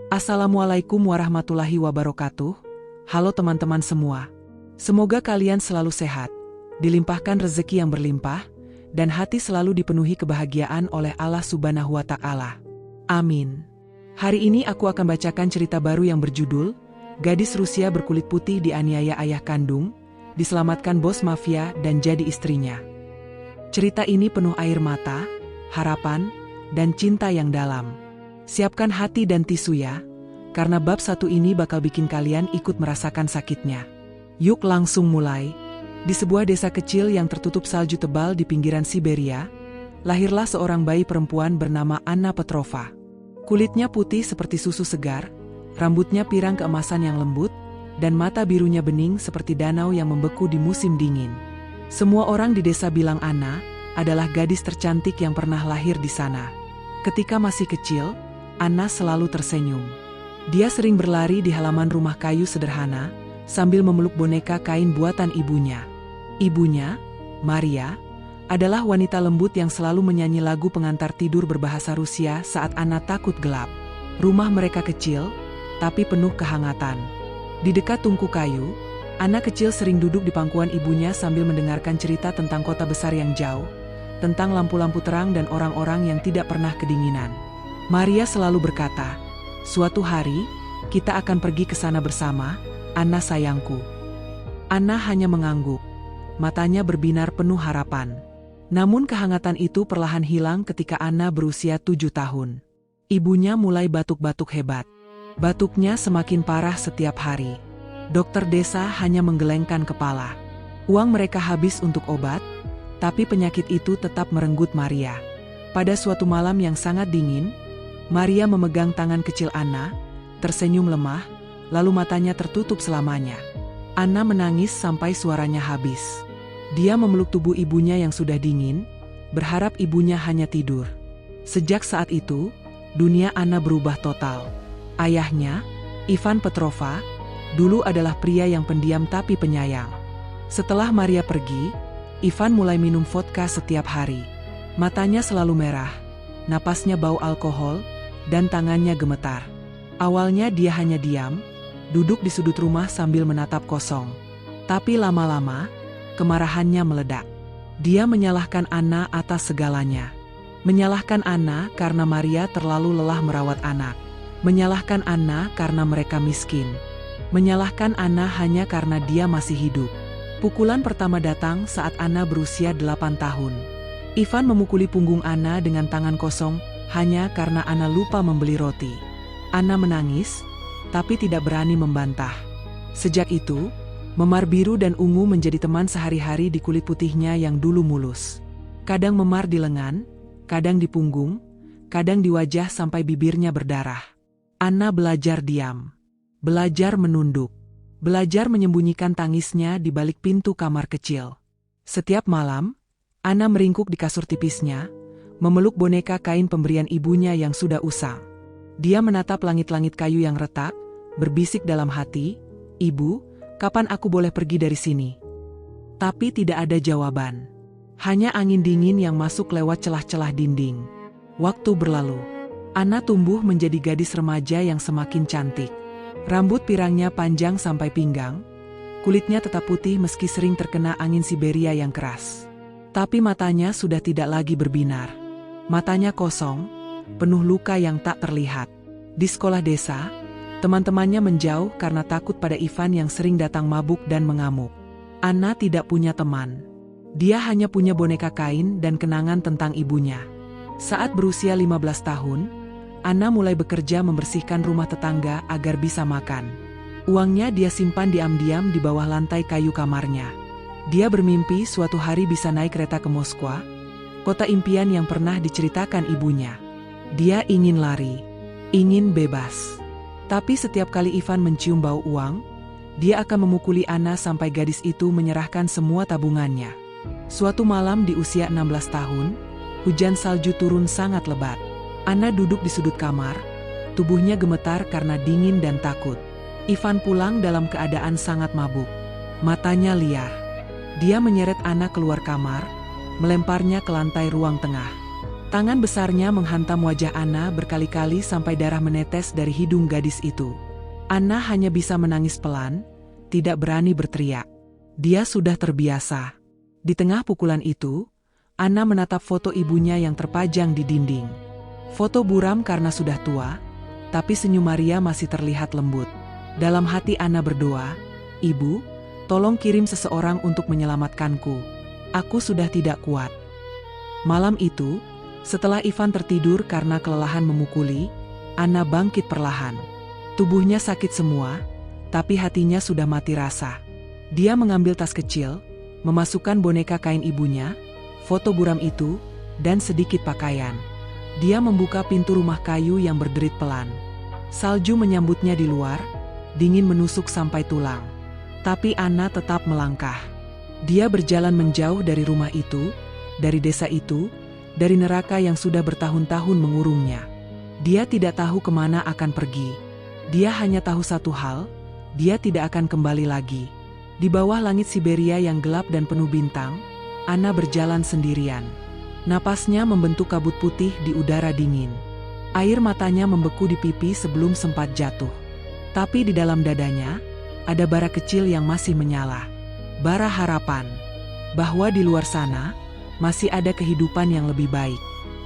Assalamualaikum warahmatullahi wabarakatuh. Halo teman-teman semua. Semoga kalian selalu sehat, dilimpahkan rezeki yang berlimpah, dan hati selalu dipenuhi kebahagiaan oleh Allah Subhanahu wa Ta'ala. Amin. Hari ini aku akan bacakan cerita baru yang berjudul Gadis Rusia berkulit putih dianiaya ayah kandung, diselamatkan bos mafia dan jadi istrinya. Cerita ini penuh air mata, harapan, dan cinta yang dalam. Siapkan hati dan tisu ya, karena bab satu ini bakal bikin kalian ikut merasakan sakitnya. Yuk langsung mulai. Di sebuah desa kecil yang tertutup salju tebal di pinggiran Siberia, lahirlah seorang bayi perempuan bernama Anna Petrova. Kulitnya putih seperti susu segar, rambutnya pirang keemasan yang lembut, dan mata birunya bening seperti danau yang membeku di musim dingin. Semua orang di desa bilang Anna adalah gadis tercantik yang pernah lahir di sana. Ketika masih kecil, Anna selalu tersenyum. Dia sering berlari di halaman rumah kayu sederhana, sambil memeluk boneka kain buatan ibunya. Ibunya, Maria, adalah wanita lembut yang selalu menyanyi lagu pengantar tidur berbahasa Rusia saat Anna takut gelap. Rumah mereka kecil, tapi penuh kehangatan. Di dekat tungku kayu, Anna kecil sering duduk di pangkuan ibunya sambil mendengarkan cerita tentang kota besar yang jauh, tentang lampu-lampu terang dan orang-orang yang tidak pernah kedinginan. Maria selalu berkata, "Suatu hari, kita akan pergi ke sana bersama, Anna sayangku." Anna hanya mengangguk. Matanya berbinar penuh harapan. Namun kehangatan itu perlahan hilang ketika Anna berusia 7 tahun. Ibunya mulai batuk-batuk hebat. Batuknya semakin parah setiap hari. Dokter desa hanya menggelengkan kepala. Uang mereka habis untuk obat, tapi penyakit itu tetap merenggut Maria. Pada suatu malam yang sangat dingin, Maria memegang tangan kecil Anna, tersenyum lemah, lalu matanya tertutup selamanya. Anna menangis sampai suaranya habis. Dia memeluk tubuh ibunya yang sudah dingin, berharap ibunya hanya tidur. Sejak saat itu, dunia Anna berubah total. Ayahnya, Ivan Petrova, dulu adalah pria yang pendiam tapi penyayang. Setelah Maria pergi, Ivan mulai minum vodka setiap hari. Matanya selalu merah, napasnya bau alkohol, dan tangannya gemetar. Awalnya dia hanya diam, duduk di sudut rumah sambil menatap kosong. Tapi lama-lama, kemarahannya meledak. Dia menyalahkan Anna atas segalanya. Menyalahkan Anna karena Maria terlalu lelah merawat anak. Menyalahkan Anna karena mereka miskin. Menyalahkan Anna hanya karena dia masih hidup. Pukulan pertama datang saat Anna berusia 8 tahun. Ivan memukuli punggung Anna dengan tangan kosong hanya karena Anna lupa membeli roti. Anna menangis, tapi tidak berani membantah. Sejak itu, memar biru dan ungu menjadi teman sehari-hari di kulit putihnya yang dulu mulus. Kadang memar di lengan, kadang di punggung, kadang di wajah sampai bibirnya berdarah. Anna belajar diam. Belajar menunduk. Belajar menyembunyikan tangisnya di balik pintu kamar kecil. Setiap malam, Anna meringkuk di kasur tipisnya, memeluk boneka kain pemberian ibunya yang sudah usang. Dia menatap langit-langit kayu yang retak, berbisik dalam hati, "Ibu, kapan aku boleh pergi dari sini?" Tapi tidak ada jawaban. Hanya angin dingin yang masuk lewat celah-celah dinding. Waktu berlalu. Anna tumbuh menjadi gadis remaja yang semakin cantik. Rambut pirangnya panjang sampai pinggang, kulitnya tetap putih meski sering terkena angin Siberia yang keras. Tapi matanya sudah tidak lagi berbinar. Matanya kosong, penuh luka yang tak terlihat. Di sekolah desa, teman-temannya menjauh karena takut pada Ivan yang sering datang mabuk dan mengamuk. Anna tidak punya teman. Dia hanya punya boneka kain dan kenangan tentang ibunya. Saat berusia 15 tahun, Anna mulai bekerja membersihkan rumah tetangga agar bisa makan. Uangnya dia simpan diam-diam di bawah lantai kayu kamarnya. Dia bermimpi suatu hari bisa naik kereta ke Moskwa, kota impian yang pernah diceritakan ibunya. Dia ingin lari, ingin bebas. Tapi setiap kali Ivan mencium bau uang, dia akan memukuli Anna sampai gadis itu menyerahkan semua tabungannya. Suatu malam di usia 16 tahun, hujan salju turun sangat lebat. Anna duduk di sudut kamar, tubuhnya gemetar karena dingin dan takut. Ivan pulang dalam keadaan sangat mabuk. Matanya liar. Dia menyeret Anna keluar kamar, melemparnya ke lantai ruang tengah. Tangan besarnya menghantam wajah Anna berkali-kali sampai darah menetes dari hidung gadis itu. Anna hanya bisa menangis pelan, tidak berani berteriak. Dia sudah terbiasa. Di tengah pukulan itu, Anna menatap foto ibunya yang terpajang di dinding. Foto buram karena sudah tua, tapi senyum Maria masih terlihat lembut. Dalam hati Anna berdoa, "Ibu, tolong kirim seseorang untuk menyelamatkanku. Aku sudah tidak kuat." Malam itu, setelah Ivan tertidur karena kelelahan memukuli, Anna bangkit perlahan. Tubuhnya sakit semua, tapi hatinya sudah mati rasa. Dia mengambil tas kecil, memasukkan boneka kain ibunya, foto buram itu, dan sedikit pakaian. Dia membuka pintu rumah kayu yang berderit pelan. Salju menyambutnya di luar, dingin menusuk sampai tulang. Tapi Anna tetap melangkah. Dia berjalan menjauh dari rumah itu, dari desa itu, dari neraka yang sudah bertahun-tahun mengurungnya. Dia tidak tahu kemana akan pergi. Dia hanya tahu satu hal, dia tidak akan kembali lagi. Di bawah langit Siberia yang gelap dan penuh bintang, Anna berjalan sendirian. Napasnya membentuk kabut putih di udara dingin. Air matanya membeku di pipi sebelum sempat jatuh. Tapi di dalam dadanya, ada bara kecil yang masih menyala. Bara harapan. Bahwa di luar sana, masih ada kehidupan yang lebih baik.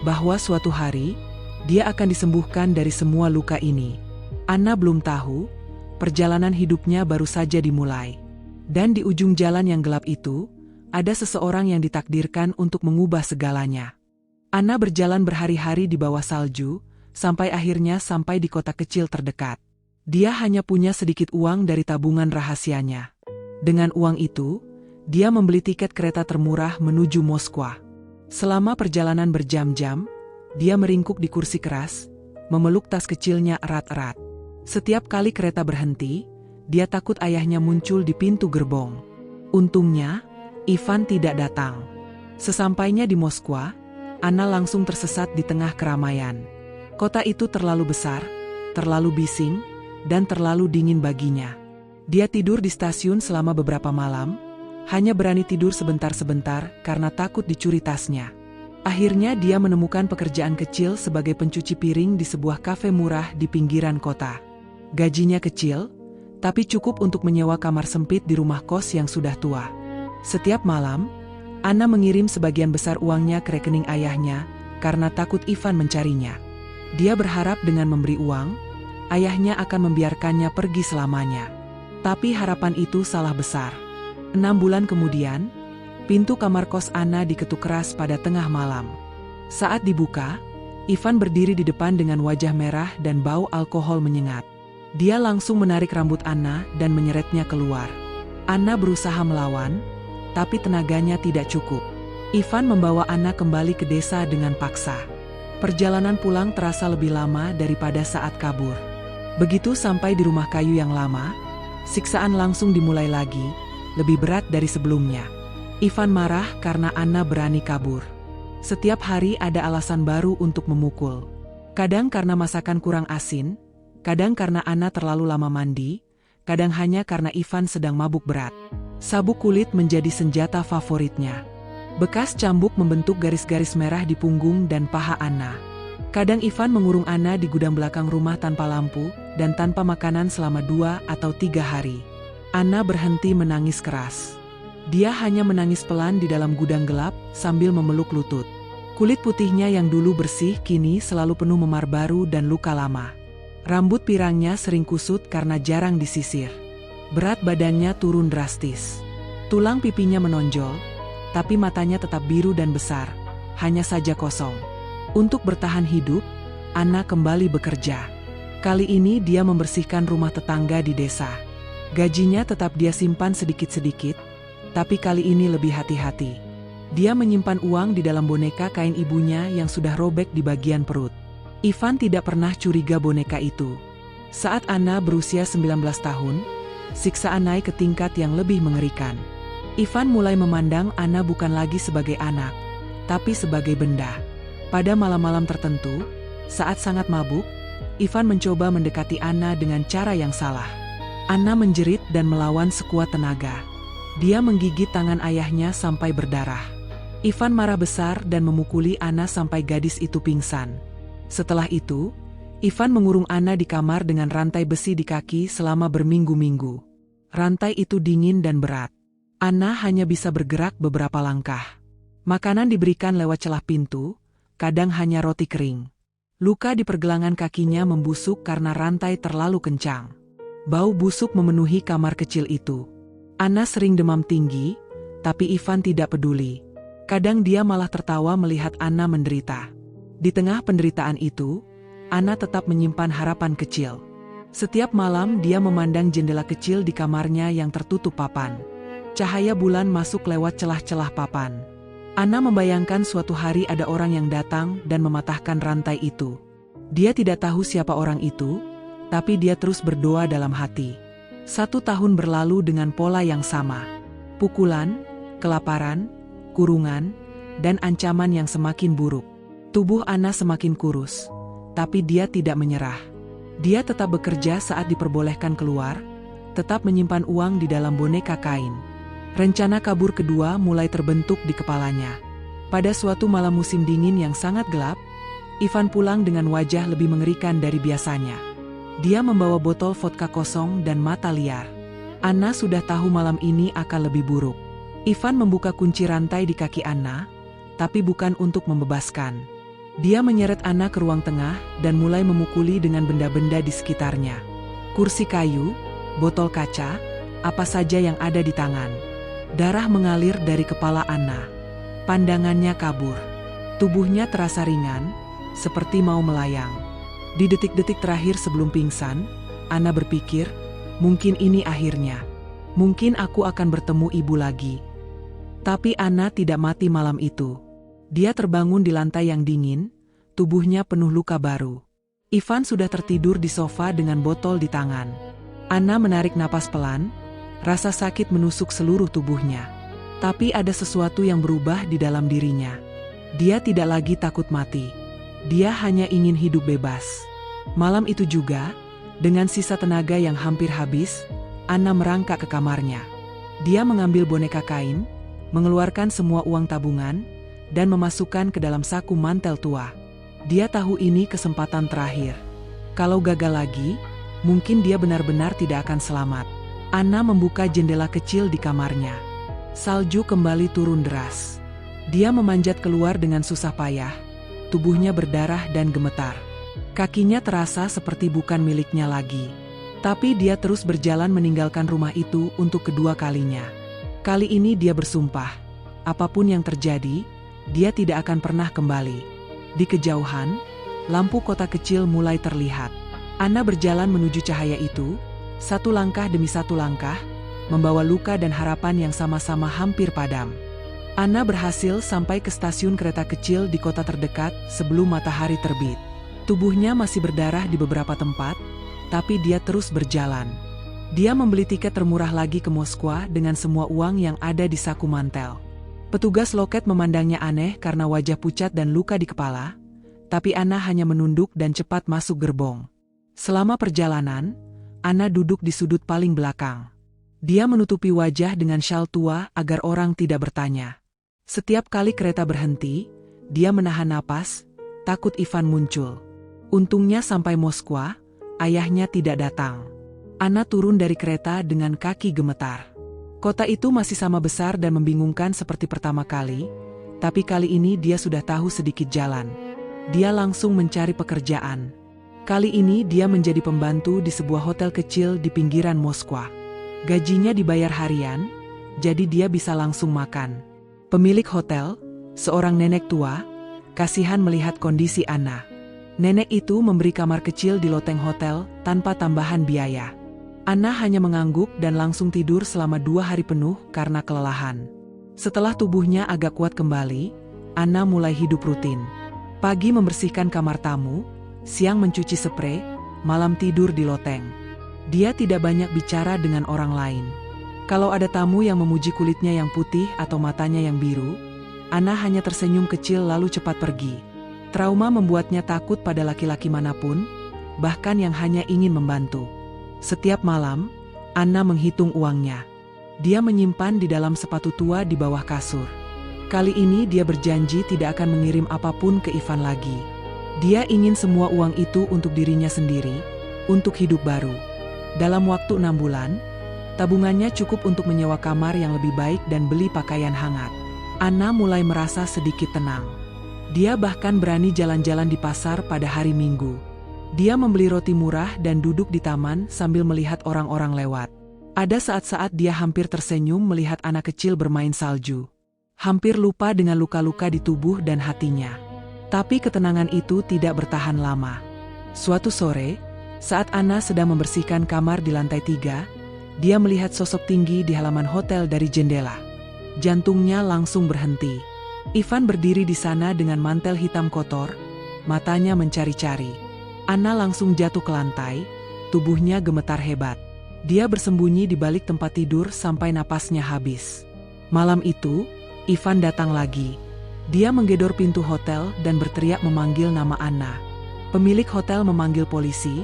Bahwa suatu hari, dia akan disembuhkan dari semua luka ini. Anna belum tahu, perjalanan hidupnya baru saja dimulai. Dan di ujung jalan yang gelap itu, ada seseorang yang ditakdirkan untuk mengubah segalanya. Anna berjalan berhari-hari di bawah salju, sampai akhirnya sampai di kota kecil terdekat. Dia hanya punya sedikit uang dari tabungan rahasianya. Dengan uang itu, dia membeli tiket kereta termurah menuju Moskwa. Selama perjalanan berjam-jam, dia meringkuk di kursi keras, memeluk tas kecilnya erat-erat. Setiap kali kereta berhenti, dia takut ayahnya muncul di pintu gerbong. Untungnya, Ivan tidak datang. Sesampainya di Moskwa, Anna langsung tersesat di tengah keramaian. Kota itu terlalu besar, terlalu bising, dan terlalu dingin baginya. Dia tidur di stasiun selama beberapa malam, hanya berani tidur sebentar-sebentar karena takut dicuri tasnya. Akhirnya dia menemukan pekerjaan kecil sebagai pencuci piring di sebuah kafe murah di pinggiran kota. Gajinya kecil, tapi cukup untuk menyewa kamar sempit di rumah kos yang sudah tua. Setiap malam, Anna mengirim sebagian besar uangnya ke rekening ayahnya karena takut Ivan mencarinya. Dia berharap dengan memberi uang, ayahnya akan membiarkannya pergi selamanya. Tapi harapan itu salah besar. 6 bulan kemudian, pintu kamar kos Anna diketuk keras pada tengah malam. Saat dibuka, Ivan berdiri di depan dengan wajah merah dan bau alkohol menyengat. Dia langsung menarik rambut Anna dan menyeretnya keluar. Anna berusaha melawan, tapi tenaganya tidak cukup. Ivan membawa Anna kembali ke desa dengan paksa. Perjalanan pulang terasa lebih lama daripada saat kabur. Begitu sampai di rumah kayu yang lama, siksaan langsung dimulai lagi, lebih berat dari sebelumnya. Ivan marah karena Anna berani kabur. Setiap hari ada alasan baru untuk memukul. Kadang karena masakan kurang asin, kadang karena Anna terlalu lama mandi, kadang hanya karena Ivan sedang mabuk berat. Sabuk kulit menjadi senjata favoritnya. Bekas cambuk membentuk garis-garis merah di punggung dan paha Anna. Kadang Ivan mengurung Anna di gudang belakang rumah tanpa lampu dan tanpa makanan selama 2 atau 3 hari. Anna berhenti menangis keras. Dia hanya menangis pelan di dalam gudang gelap sambil memeluk lutut. Kulit putihnya yang dulu bersih kini selalu penuh memar baru dan luka lama. Rambut pirangnya sering kusut karena jarang disisir. Berat badannya turun drastis. Tulang pipinya menonjol, tapi matanya tetap biru dan besar, hanya saja kosong. Untuk bertahan hidup, Anna kembali bekerja. Kali ini dia membersihkan rumah tetangga di desa. Gajinya tetap dia simpan sedikit-sedikit, tapi kali ini lebih hati-hati. Dia menyimpan uang di dalam boneka kain ibunya yang sudah robek di bagian perut. Ivan tidak pernah curiga boneka itu. Saat Anna berusia 19 tahun, siksaan naik ke tingkat yang lebih mengerikan. Ivan mulai memandang Anna bukan lagi sebagai anak, tapi sebagai benda. Pada malam-malam tertentu, saat sangat mabuk, Ivan mencoba mendekati Anna dengan cara yang salah. Anna menjerit dan melawan sekuat tenaga. Dia menggigit tangan ayahnya sampai berdarah. Ivan marah besar dan memukuli Anna sampai gadis itu pingsan. Setelah itu, Ivan mengurung Anna di kamar dengan rantai besi di kaki selama berminggu-minggu. Rantai itu dingin dan berat. Anna hanya bisa bergerak beberapa langkah. Makanan diberikan lewat celah pintu, kadang hanya roti kering. Luka di pergelangan kakinya membusuk karena rantai terlalu kencang. Bau busuk memenuhi kamar kecil itu. Anna sering demam tinggi, tapi Ivan tidak peduli. Kadang dia malah tertawa melihat Anna menderita. Di tengah penderitaan itu, Anna tetap menyimpan harapan kecil. Setiap malam dia memandang jendela kecil di kamarnya yang tertutup papan. Cahaya bulan masuk lewat celah-celah papan. Anna membayangkan suatu hari ada orang yang datang dan mematahkan rantai itu. Dia tidak tahu siapa orang itu, tapi dia terus berdoa dalam hati. 1 tahun berlalu dengan pola yang sama. Pukulan, kelaparan, kurungan, dan ancaman yang semakin buruk. Tubuh Anna semakin kurus, tapi dia tidak menyerah. Dia tetap bekerja saat diperbolehkan keluar, tetap menyimpan uang di dalam boneka kain. Rencana kabur kedua mulai terbentuk di kepalanya. Pada suatu malam musim dingin yang sangat gelap, Ivan pulang dengan wajah lebih mengerikan dari biasanya. Dia membawa botol vodka kosong dan mata liar. Anna sudah tahu malam ini akan lebih buruk. Ivan membuka kunci rantai di kaki Anna, tapi bukan untuk membebaskan. Dia menyeret Anna ke ruang tengah dan mulai memukuli dengan benda-benda di sekitarnya. Kursi kayu, botol kaca, apa saja yang ada di tangan. Darah mengalir dari kepala Anna. Pandangannya kabur. Tubuhnya terasa ringan, seperti mau melayang. Di detik-detik terakhir sebelum pingsan, Anna berpikir, mungkin ini akhirnya. Mungkin aku akan bertemu ibu lagi. Tapi Anna tidak mati malam itu. Dia terbangun di lantai yang dingin, tubuhnya penuh luka baru. Ivan sudah tertidur di sofa dengan botol di tangan. Anna menarik napas pelan, rasa sakit menusuk seluruh tubuhnya. Tapi ada sesuatu yang berubah di dalam dirinya. Dia tidak lagi takut mati. Dia hanya ingin hidup bebas. Malam itu juga, dengan sisa tenaga yang hampir habis, Anna merangkak ke kamarnya. Dia mengambil boneka kain, mengeluarkan semua uang tabungan, dan memasukkan ke dalam saku mantel tua. Dia tahu ini kesempatan terakhir. Kalau gagal lagi, mungkin dia benar-benar tidak akan selamat. Anna membuka jendela kecil di kamarnya. Salju kembali turun deras. Dia memanjat keluar dengan susah payah. Tubuhnya berdarah dan gemetar. Kakinya terasa seperti bukan miliknya lagi. Tapi dia terus berjalan meninggalkan rumah itu untuk kedua kalinya. Kali ini dia bersumpah, apapun yang terjadi, dia tidak akan pernah kembali. Di kejauhan, lampu kota kecil mulai terlihat. Anna berjalan menuju cahaya itu, satu langkah demi satu langkah, membawa luka dan harapan yang sama-sama hampir padam. Anna berhasil sampai ke stasiun kereta kecil di kota terdekat sebelum matahari terbit. Tubuhnya masih berdarah di beberapa tempat, tapi dia terus berjalan. Dia membeli tiket termurah lagi ke Moskwa dengan semua uang yang ada di saku mantel. Petugas loket memandangnya aneh karena wajah pucat dan luka di kepala, tapi Anna hanya menunduk dan cepat masuk gerbong. Selama perjalanan, Anna duduk di sudut paling belakang. Dia menutupi wajah dengan syal tua agar orang tidak bertanya. Setiap kali kereta berhenti, dia menahan napas, takut Ivan muncul. Untungnya sampai Moskwa, ayahnya tidak datang. Anna turun dari kereta dengan kaki gemetar. Kota itu masih sama besar dan membingungkan seperti pertama kali, tapi kali ini dia sudah tahu sedikit jalan. Dia langsung mencari pekerjaan. Kali ini dia menjadi pembantu di sebuah hotel kecil di pinggiran Moskwa. Gajinya dibayar harian, jadi dia bisa langsung makan. Pemilik hotel, seorang nenek tua, kasihan melihat kondisi Anna. Nenek itu memberi kamar kecil di loteng hotel tanpa tambahan biaya. Anna hanya mengangguk dan langsung tidur selama 2 hari penuh karena kelelahan. Setelah tubuhnya agak kuat kembali, Anna mulai hidup rutin. Pagi membersihkan kamar tamu, siang mencuci sprei, malam tidur di loteng. Dia tidak banyak bicara dengan orang lain. Kalau ada tamu yang memuji kulitnya yang putih atau matanya yang biru, Anna hanya tersenyum kecil lalu cepat pergi. Trauma membuatnya takut pada laki-laki manapun, bahkan yang hanya ingin membantu. Setiap malam, Anna menghitung uangnya. Dia menyimpan di dalam sepatu tua di bawah kasur. Kali ini dia berjanji tidak akan mengirim apapun ke Ivan lagi. Dia ingin semua uang itu untuk dirinya sendiri, untuk hidup baru. Dalam waktu 6 bulan, tabungannya cukup untuk menyewa kamar yang lebih baik dan beli pakaian hangat. Anna mulai merasa sedikit tenang. Dia bahkan berani jalan-jalan di pasar pada hari Minggu. Dia membeli roti murah dan duduk di taman sambil melihat orang-orang lewat. Ada saat-saat dia hampir tersenyum melihat anak kecil bermain salju. Hampir lupa dengan luka-luka di tubuh dan hatinya. Tapi ketenangan itu tidak bertahan lama. Suatu sore, saat Anna sedang membersihkan kamar di lantai 3, dia melihat sosok tinggi di halaman hotel dari jendela. Jantungnya langsung berhenti. Ivan berdiri di sana dengan mantel hitam kotor, matanya mencari-cari. Anna langsung jatuh ke lantai, tubuhnya gemetar hebat. Dia bersembunyi di balik tempat tidur sampai napasnya habis. Malam itu, Ivan datang lagi. Dia menggedor pintu hotel dan berteriak memanggil nama Anna. Pemilik hotel memanggil polisi,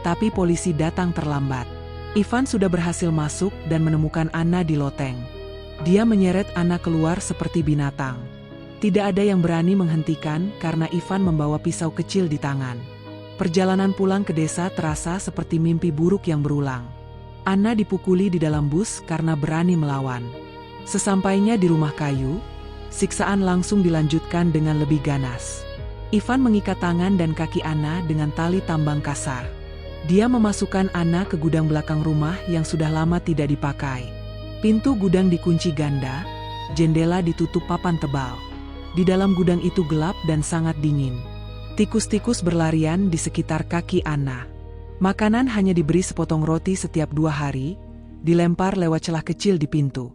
tapi polisi datang terlambat. Ivan sudah berhasil masuk dan menemukan Anna di loteng. Dia menyeret Anna keluar seperti binatang. Tidak ada yang berani menghentikan karena Ivan membawa pisau kecil di tangan. Perjalanan pulang ke desa terasa seperti mimpi buruk yang berulang. Anna dipukuli di dalam bus karena berani melawan. Sesampainya di rumah kayu, siksaan langsung dilanjutkan dengan lebih ganas. Ivan mengikat tangan dan kaki Anna dengan tali tambang kasar. Dia memasukkan Anna ke gudang belakang rumah yang sudah lama tidak dipakai. Pintu gudang dikunci ganda, jendela ditutup papan tebal. Di dalam gudang itu gelap dan sangat dingin. Tikus-tikus berlarian di sekitar kaki Anna. Makanan hanya diberi sepotong roti setiap 2 hari, dilempar lewat celah kecil di pintu.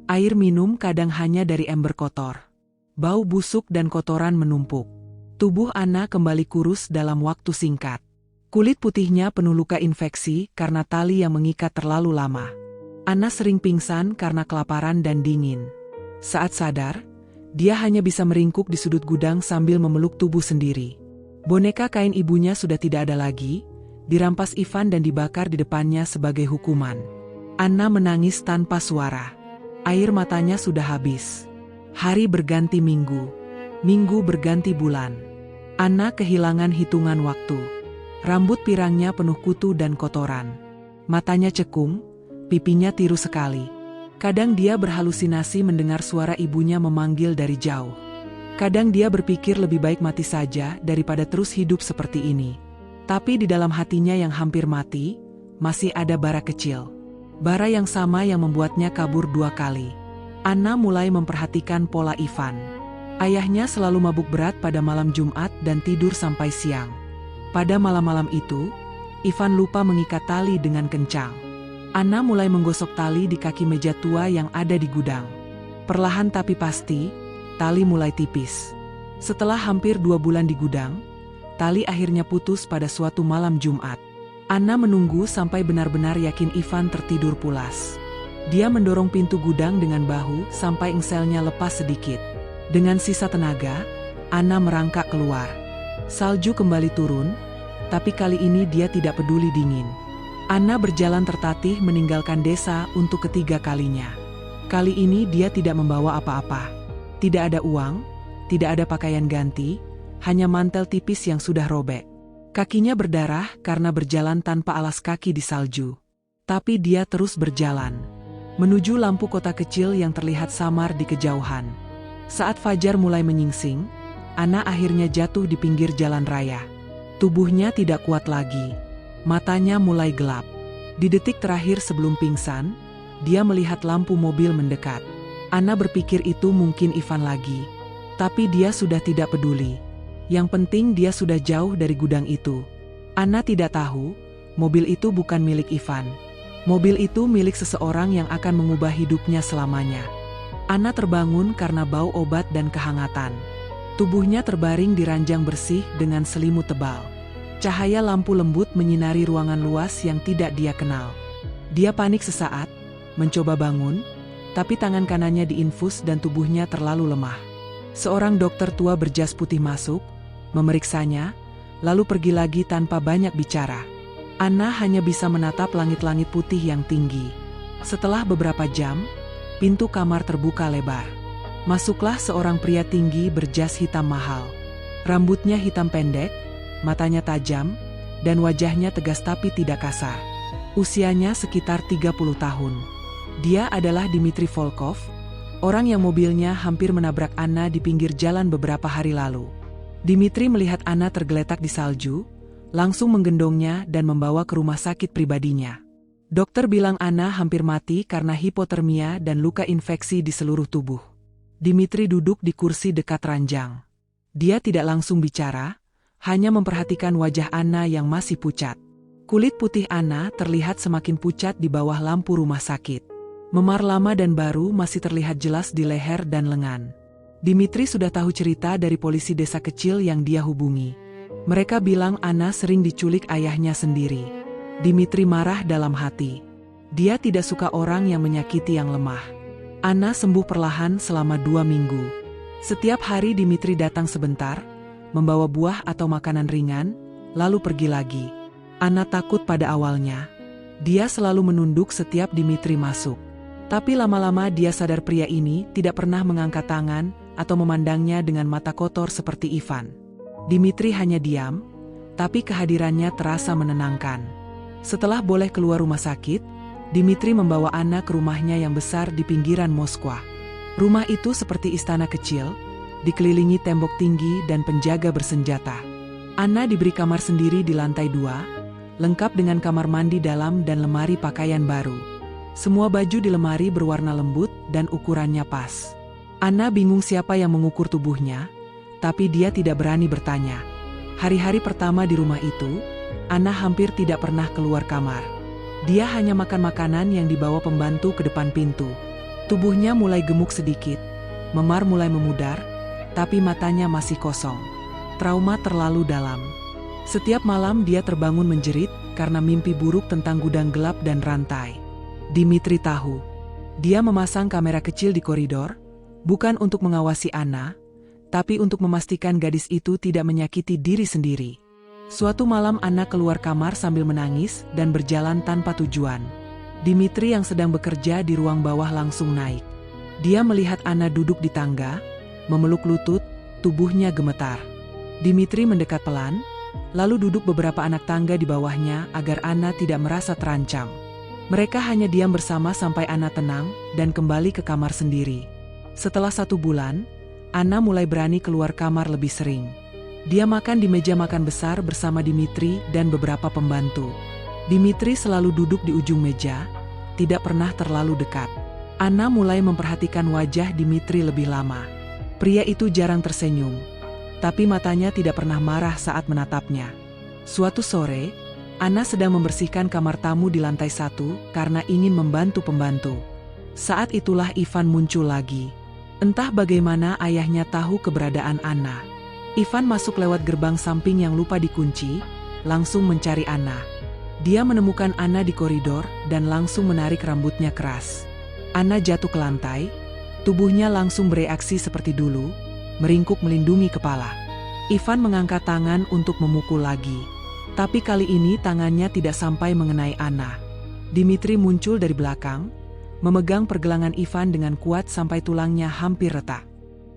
Air minum kadang hanya dari ember kotor. Bau busuk dan kotoran menumpuk. Tubuh Anna kembali kurus dalam waktu singkat. Kulit putihnya penuh luka infeksi karena tali yang mengikat terlalu lama. Anna sering pingsan karena kelaparan dan dingin. Saat sadar, dia hanya bisa meringkuk di sudut gudang sambil memeluk tubuh sendiri. Boneka kain ibunya sudah tidak ada lagi, dirampas Ivan dan dibakar di depannya sebagai hukuman. Anna menangis tanpa suara. Air matanya sudah habis. Hari berganti minggu. Minggu berganti bulan. Anna kehilangan hitungan waktu. Rambut pirangnya penuh kutu dan kotoran. Matanya cekung, pipinya tiru sekali. Kadang dia berhalusinasi mendengar suara ibunya memanggil dari jauh. Kadang dia berpikir lebih baik mati saja daripada terus hidup seperti ini. Tapi di dalam hatinya yang hampir mati, masih ada bara kecil. Bara yang sama yang membuatnya kabur 2 kali. Anna mulai memperhatikan pola Ivan. Ayahnya selalu mabuk berat pada malam Jumat dan tidur sampai siang. Pada malam-malam itu, Ivan lupa mengikat tali dengan kencang. Anna mulai menggosok tali di kaki meja tua yang ada di gudang. Perlahan tapi pasti, tali mulai tipis. Setelah hampir 2 bulan di gudang, tali akhirnya putus pada suatu malam Jumat. Anna menunggu sampai benar-benar yakin Ivan tertidur pulas. Dia mendorong pintu gudang dengan bahu sampai engselnya lepas sedikit. Dengan sisa tenaga, Anna merangkak keluar. Salju kembali turun, tapi kali ini dia tidak peduli dingin. Anna berjalan tertatih meninggalkan desa untuk ketiga kalinya. Kali ini dia tidak membawa apa-apa. Tidak ada uang, tidak ada pakaian ganti, hanya mantel tipis yang sudah robek. Kakinya berdarah karena berjalan tanpa alas kaki di salju. Tapi dia terus berjalan. Menuju lampu kota kecil yang terlihat samar di kejauhan. Saat fajar mulai menyingsing, Anna akhirnya jatuh di pinggir jalan raya. Tubuhnya tidak kuat lagi. Matanya mulai gelap. Di detik terakhir sebelum pingsan, dia melihat lampu mobil mendekat. Anna berpikir itu mungkin Ivan lagi. Tapi dia sudah tidak peduli. Yang penting dia sudah jauh dari gudang itu. Anna tidak tahu, mobil itu bukan milik Ivan. Mobil itu milik seseorang yang akan mengubah hidupnya selamanya. Anna terbangun karena bau obat dan kehangatan. Tubuhnya terbaring di ranjang bersih dengan selimut tebal. Cahaya lampu lembut menyinari ruangan luas yang tidak dia kenal. Dia panik sesaat, mencoba bangun, tapi tangan kanannya diinfus dan tubuhnya terlalu lemah. Seorang dokter tua berjas putih masuk, memeriksanya, lalu pergi lagi tanpa banyak bicara. Anna hanya bisa menatap langit-langit putih yang tinggi. Setelah beberapa jam, pintu kamar terbuka lebar. Masuklah seorang pria tinggi berjas hitam mahal. Rambutnya hitam pendek, matanya tajam, dan wajahnya tegas tapi tidak kasar. Usianya sekitar 30 tahun. Dia adalah Dmitri Volkov, orang yang mobilnya hampir menabrak Anna di pinggir jalan beberapa hari lalu. Dmitri melihat Anna tergeletak di salju, langsung menggendongnya dan membawa ke rumah sakit pribadinya. Dokter bilang Anna hampir mati karena hipotermia dan luka infeksi di seluruh tubuh. Dmitri duduk di kursi dekat ranjang. Dia tidak langsung bicara, hanya memperhatikan wajah Anna yang masih pucat. Kulit putih Anna terlihat semakin pucat di bawah lampu rumah sakit. Memar lama dan baru masih terlihat jelas di leher dan lengan. Dmitri sudah tahu cerita dari polisi desa kecil yang dia hubungi. Mereka bilang Anna sering diculik ayahnya sendiri. Dmitri marah dalam hati. Dia tidak suka orang yang menyakiti yang lemah. Anna sembuh perlahan selama 2 minggu. Setiap hari Dmitri datang sebentar, membawa buah atau makanan ringan, lalu pergi lagi. Anna takut pada awalnya. Dia selalu menunduk setiap Dmitri masuk. Tapi lama-lama dia sadar pria ini tidak pernah mengangkat tangan atau memandangnya dengan mata kotor seperti Ivan. Dmitri hanya diam, tapi kehadirannya terasa menenangkan. Setelah boleh keluar rumah sakit, Dmitri membawa Anna ke rumahnya yang besar di pinggiran Moskwa. Rumah itu seperti istana kecil, dikelilingi tembok tinggi dan penjaga bersenjata. Anna diberi kamar sendiri di lantai 2, lengkap dengan kamar mandi dalam dan lemari pakaian baru. Semua baju di lemari berwarna lembut dan ukurannya pas. Anna bingung siapa yang mengukur tubuhnya, tapi dia tidak berani bertanya. Hari-hari pertama di rumah itu, Anna hampir tidak pernah keluar kamar. Dia hanya makan makanan yang dibawa pembantu ke depan pintu. Tubuhnya mulai gemuk sedikit, memar mulai memudar, tapi matanya masih kosong. Trauma terlalu dalam. Setiap malam dia terbangun menjerit karena mimpi buruk tentang gudang gelap dan rantai. Dmitri tahu. Dia memasang kamera kecil di koridor, bukan untuk mengawasi Anna, tapi untuk memastikan gadis itu tidak menyakiti diri sendiri. Suatu malam Anna keluar kamar sambil menangis dan berjalan tanpa tujuan. Dmitri yang sedang bekerja di ruang bawah langsung naik. Dia melihat Anna duduk di tangga, memeluk lutut, tubuhnya gemetar. Dmitri mendekat pelan, lalu duduk beberapa anak tangga di bawahnya agar Anna tidak merasa terancam. Mereka hanya diam bersama sampai Anna tenang dan kembali ke kamar sendiri. Setelah 1 bulan, Anna mulai berani keluar kamar lebih sering. Dia makan di meja makan besar bersama Dmitri dan beberapa pembantu. Dmitri selalu duduk di ujung meja, tidak pernah terlalu dekat. Anna mulai memperhatikan wajah Dmitri lebih lama. Pria itu jarang tersenyum, tapi matanya tidak pernah marah saat menatapnya. Suatu sore, Anna sedang membersihkan kamar tamu di lantai 1 karena ingin membantu pembantu. Saat itulah Ivan muncul lagi. Entah bagaimana ayahnya tahu keberadaan Anna. Ivan masuk lewat gerbang samping yang lupa dikunci, langsung mencari Anna. Dia menemukan Anna di koridor dan langsung menarik rambutnya keras. Anna jatuh ke lantai, tubuhnya langsung bereaksi seperti dulu, meringkuk melindungi kepala. Ivan mengangkat tangan untuk memukul lagi. Tapi kali ini tangannya tidak sampai mengenai Anna. Dmitri muncul dari belakang, memegang pergelangan Ivan dengan kuat sampai tulangnya hampir retak.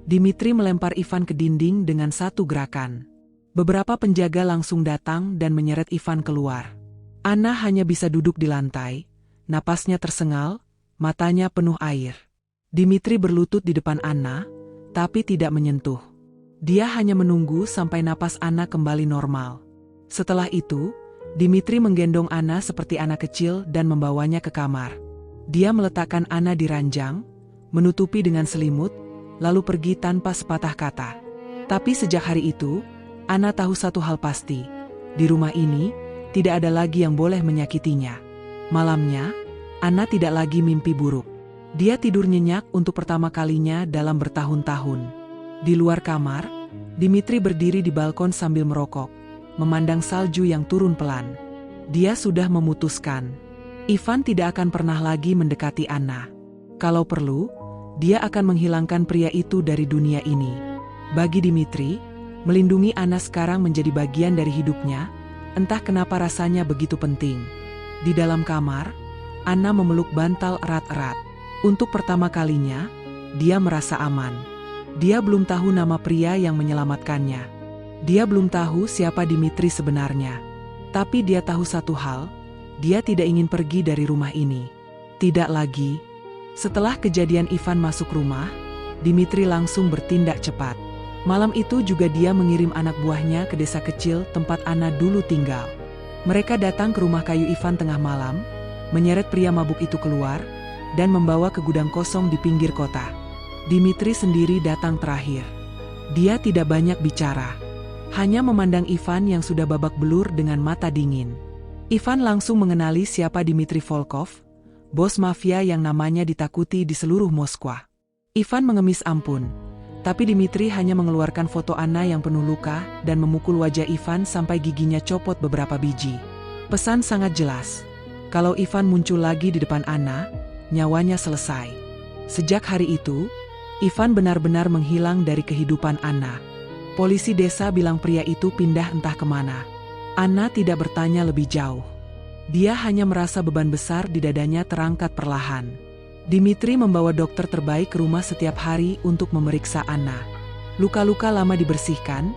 Dmitri melempar Ivan ke dinding dengan satu gerakan. Beberapa penjaga langsung datang dan menyeret Ivan keluar. Anna hanya bisa duduk di lantai, napasnya tersengal, matanya penuh air. Dmitri berlutut di depan Anna, tapi tidak menyentuh. Dia hanya menunggu sampai napas Anna kembali normal. Setelah itu, Dmitri menggendong Anna seperti anak kecil dan membawanya ke kamar. Dia meletakkan Anna di ranjang, menutupi dengan selimut, lalu pergi tanpa sepatah kata. Tapi sejak hari itu, Anna tahu satu hal pasti. Di rumah ini, tidak ada lagi yang boleh menyakitinya. Malamnya, Anna tidak lagi mimpi buruk. Dia tidur nyenyak untuk pertama kalinya dalam bertahun-tahun. Di luar kamar, Dmitri berdiri di balkon sambil merokok, memandang salju yang turun pelan. Dia sudah memutuskan. Ivan tidak akan pernah lagi mendekati Anna. Kalau perlu, dia akan menghilangkan pria itu dari dunia ini. Bagi Dmitri, melindungi Anna sekarang menjadi bagian dari hidupnya, entah kenapa rasanya begitu penting. Di dalam kamar, Anna memeluk bantal erat-erat. Untuk pertama kalinya, dia merasa aman. Dia belum tahu nama pria yang menyelamatkannya. Dia belum tahu siapa Dimitri sebenarnya. Tapi dia tahu satu hal, dia tidak ingin pergi dari rumah ini. Tidak lagi. Setelah kejadian Ivan masuk rumah, Dimitri langsung bertindak cepat. Malam itu juga dia mengirim anak buahnya ke desa kecil tempat Anna dulu tinggal. Mereka datang ke rumah kayu Ivan tengah malam, menyeret pria mabuk itu keluar, dan membawa ke gudang kosong di pinggir kota. Dimitri sendiri datang terakhir. Dia tidak banyak bicara. Hanya memandang Ivan yang sudah babak belur dengan mata dingin. Ivan langsung mengenali siapa Dimitri Volkov, bos mafia yang namanya ditakuti di seluruh Moskwa. Ivan mengemis ampun, tapi Dimitri hanya mengeluarkan foto Anna yang penuh luka dan memukul wajah Ivan sampai giginya copot beberapa biji. Pesan sangat jelas. Kalau Ivan muncul lagi di depan Anna, nyawanya selesai. Sejak hari itu, Ivan benar-benar menghilang dari kehidupan Anna. Polisi desa bilang pria itu pindah entah kemana. Anna tidak bertanya lebih jauh. Dia hanya merasa beban besar di dadanya terangkat perlahan. Dimitri membawa dokter terbaik ke rumah setiap hari untuk memeriksa Anna. Luka-luka lama dibersihkan,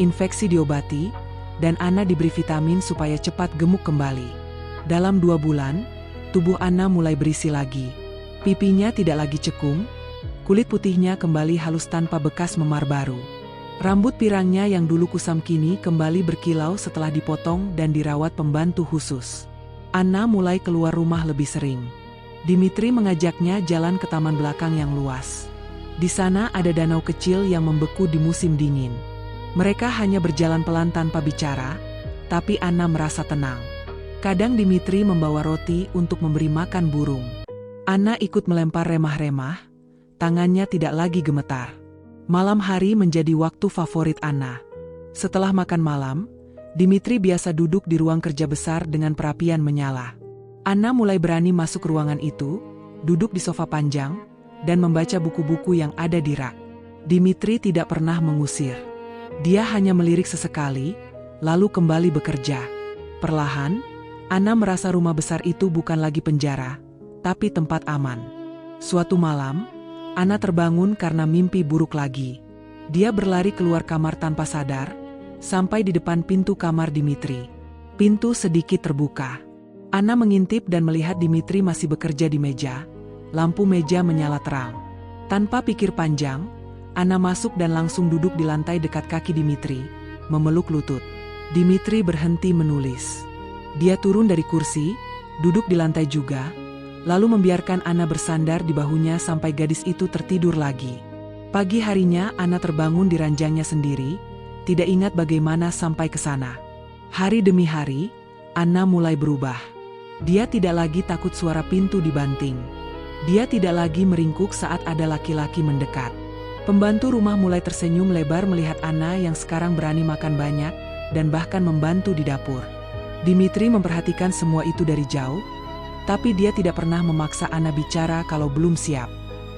infeksi diobati, dan Anna diberi vitamin supaya cepat gemuk kembali. Dalam 2 bulan, tubuh Anna mulai berisi lagi. Pipinya tidak lagi cekung, kulit putihnya kembali halus tanpa bekas memar baru. Rambut pirangnya yang dulu kusam kini kembali berkilau setelah dipotong dan dirawat pembantu khusus. Anna mulai keluar rumah lebih sering. Dimitri mengajaknya jalan ke taman belakang yang luas. Di sana ada danau kecil yang membeku di musim dingin. Mereka hanya berjalan pelan tanpa bicara, tapi Anna merasa tenang. Kadang Dimitri membawa roti untuk memberi makan burung. Anna ikut melempar remah-remah. Tangannya tidak lagi gemetar. Malam hari menjadi waktu favorit Anna. Setelah makan malam, Dimitri biasa duduk di ruang kerja besar dengan perapian menyala. Anna mulai berani masuk ke ruangan itu, duduk di sofa panjang, dan membaca buku-buku yang ada di rak. Dimitri tidak pernah mengusir. Dia hanya melirik sesekali, lalu kembali bekerja. Perlahan, Anna merasa rumah besar itu bukan lagi penjara, tapi tempat aman. Suatu malam, Anna terbangun karena mimpi buruk lagi. Dia berlari keluar kamar tanpa sadar, sampai di depan pintu kamar Dimitri. Pintu sedikit terbuka. Anna mengintip dan melihat Dimitri masih bekerja di meja. Lampu meja menyala terang. Tanpa pikir panjang, Anna masuk dan langsung duduk di lantai dekat kaki Dimitri, memeluk lutut. Dimitri berhenti menulis. Dia turun dari kursi, duduk di lantai juga, lalu membiarkan Anna bersandar di bahunya sampai gadis itu tertidur lagi. Pagi harinya Anna terbangun di ranjangnya sendiri, tidak ingat bagaimana sampai ke sana. Hari demi hari, Anna mulai berubah. Dia tidak lagi takut suara pintu dibanting. Dia tidak lagi meringkuk saat ada laki-laki mendekat. Pembantu rumah mulai tersenyum lebar melihat Anna yang sekarang berani makan banyak, dan bahkan membantu di dapur. Dimitri memperhatikan semua itu dari jauh, tapi dia tidak pernah memaksa Anna bicara kalau belum siap.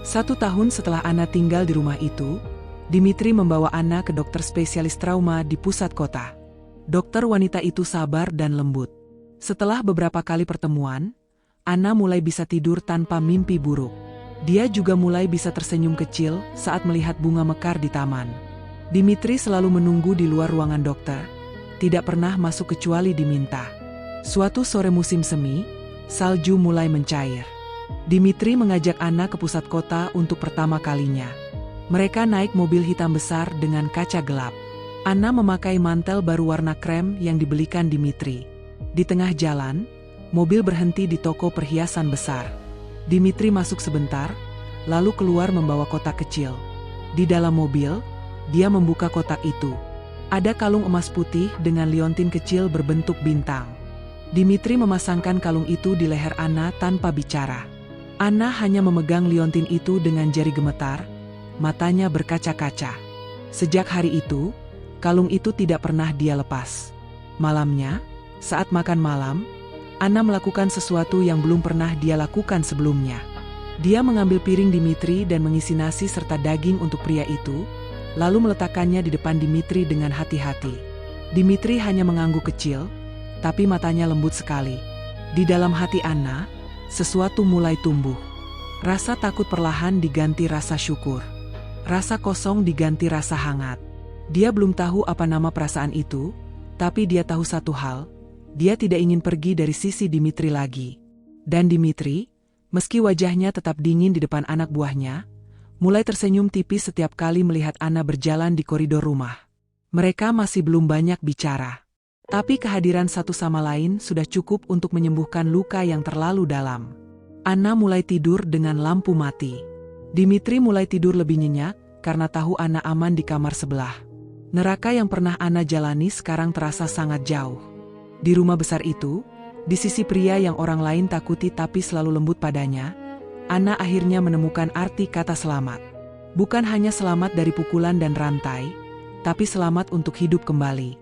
1 tahun setelah Anna tinggal di rumah itu, Dimitri membawa Anna ke dokter spesialis trauma di pusat kota. Dokter wanita itu sabar dan lembut. Setelah beberapa kali pertemuan, Anna mulai bisa tidur tanpa mimpi buruk. Dia juga mulai bisa tersenyum kecil saat melihat bunga mekar di taman. Dimitri selalu menunggu di luar ruangan dokter, tidak pernah masuk kecuali diminta. Suatu sore musim semi, salju mulai mencair. Dimitri mengajak Anna ke pusat kota untuk pertama kalinya. Mereka naik mobil hitam besar dengan kaca gelap. Anna memakai mantel baru warna krem yang dibelikan Dimitri. Di tengah jalan, mobil berhenti di toko perhiasan besar. Dimitri masuk sebentar, lalu keluar membawa kotak kecil. Di dalam mobil, dia membuka kotak itu. Ada kalung emas putih dengan liontin kecil berbentuk bintang. Dimitri memasangkan kalung itu di leher Anna tanpa bicara. Anna hanya memegang liontin itu dengan jari gemetar, matanya berkaca-kaca. Sejak hari itu, kalung itu tidak pernah dia lepas. Malamnya, saat makan malam, Anna melakukan sesuatu yang belum pernah dia lakukan sebelumnya. Dia mengambil piring Dimitri dan mengisi nasi serta daging untuk pria itu, lalu meletakkannya di depan Dimitri dengan hati-hati. Dimitri hanya mengangguk kecil, tapi matanya lembut sekali. Di dalam hati Anna, sesuatu mulai tumbuh. Rasa takut perlahan diganti rasa syukur. Rasa kosong diganti rasa hangat. Dia belum tahu apa nama perasaan itu, tapi dia tahu satu hal, dia tidak ingin pergi dari sisi Dimitri lagi. Dan Dimitri, meski wajahnya tetap dingin di depan anak buahnya, mulai tersenyum tipis setiap kali melihat Anna berjalan di koridor rumah. Mereka masih belum banyak bicara. Tapi kehadiran satu sama lain sudah cukup untuk menyembuhkan luka yang terlalu dalam. Anna mulai tidur dengan lampu mati. Dimitri mulai tidur lebih nyenyak karena tahu Anna aman di kamar sebelah. Neraka yang pernah Anna jalani sekarang terasa sangat jauh. Di rumah besar itu, di sisi pria yang orang lain takuti tapi selalu lembut padanya, Anna akhirnya menemukan arti kata selamat. Bukan hanya selamat dari pukulan dan rantai, tapi selamat untuk hidup kembali.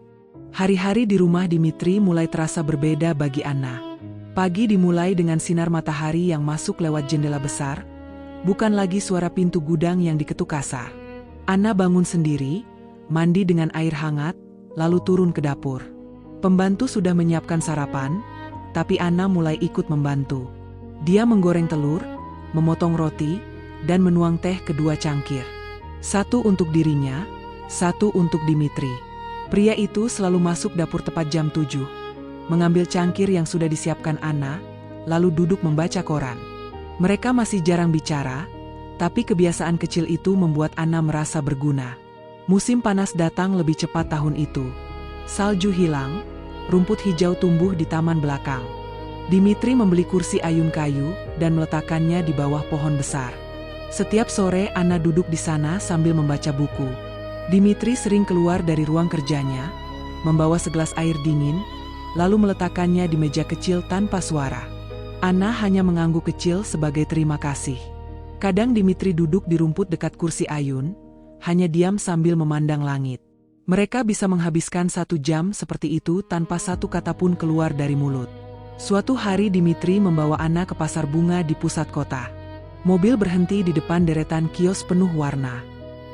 Hari-hari di rumah Dimitri mulai terasa berbeda bagi Anna. Pagi dimulai dengan sinar matahari yang masuk lewat jendela besar, bukan lagi suara pintu gudang yang diketuk kasar. Anna bangun sendiri, mandi dengan air hangat, lalu turun ke dapur. Pembantu sudah menyiapkan sarapan, tapi Anna mulai ikut membantu. Dia menggoreng telur, memotong roti, dan menuang teh ke 2 cangkir. Satu untuk dirinya, satu untuk Dimitri. Pria itu selalu masuk dapur tepat jam 7. Mengambil cangkir yang sudah disiapkan Anna, lalu duduk membaca koran. Mereka masih jarang bicara, tapi kebiasaan kecil itu membuat Anna merasa berguna. Musim panas datang lebih cepat tahun itu. Salju hilang, rumput hijau tumbuh di taman belakang. Dimitri membeli kursi ayun kayu dan meletakkannya di bawah pohon besar. Setiap sore Anna duduk di sana sambil membaca buku. Dimitri sering keluar dari ruang kerjanya, membawa segelas air dingin, lalu meletakkannya di meja kecil tanpa suara. Anna hanya mengangguk kecil sebagai terima kasih. Kadang Dimitri duduk di rumput dekat kursi ayun, hanya diam sambil memandang langit. Mereka bisa menghabiskan 1 jam seperti itu tanpa satu kata pun keluar dari mulut. Suatu hari Dimitri membawa Anna ke pasar bunga di pusat kota. Mobil berhenti di depan deretan kios penuh warna.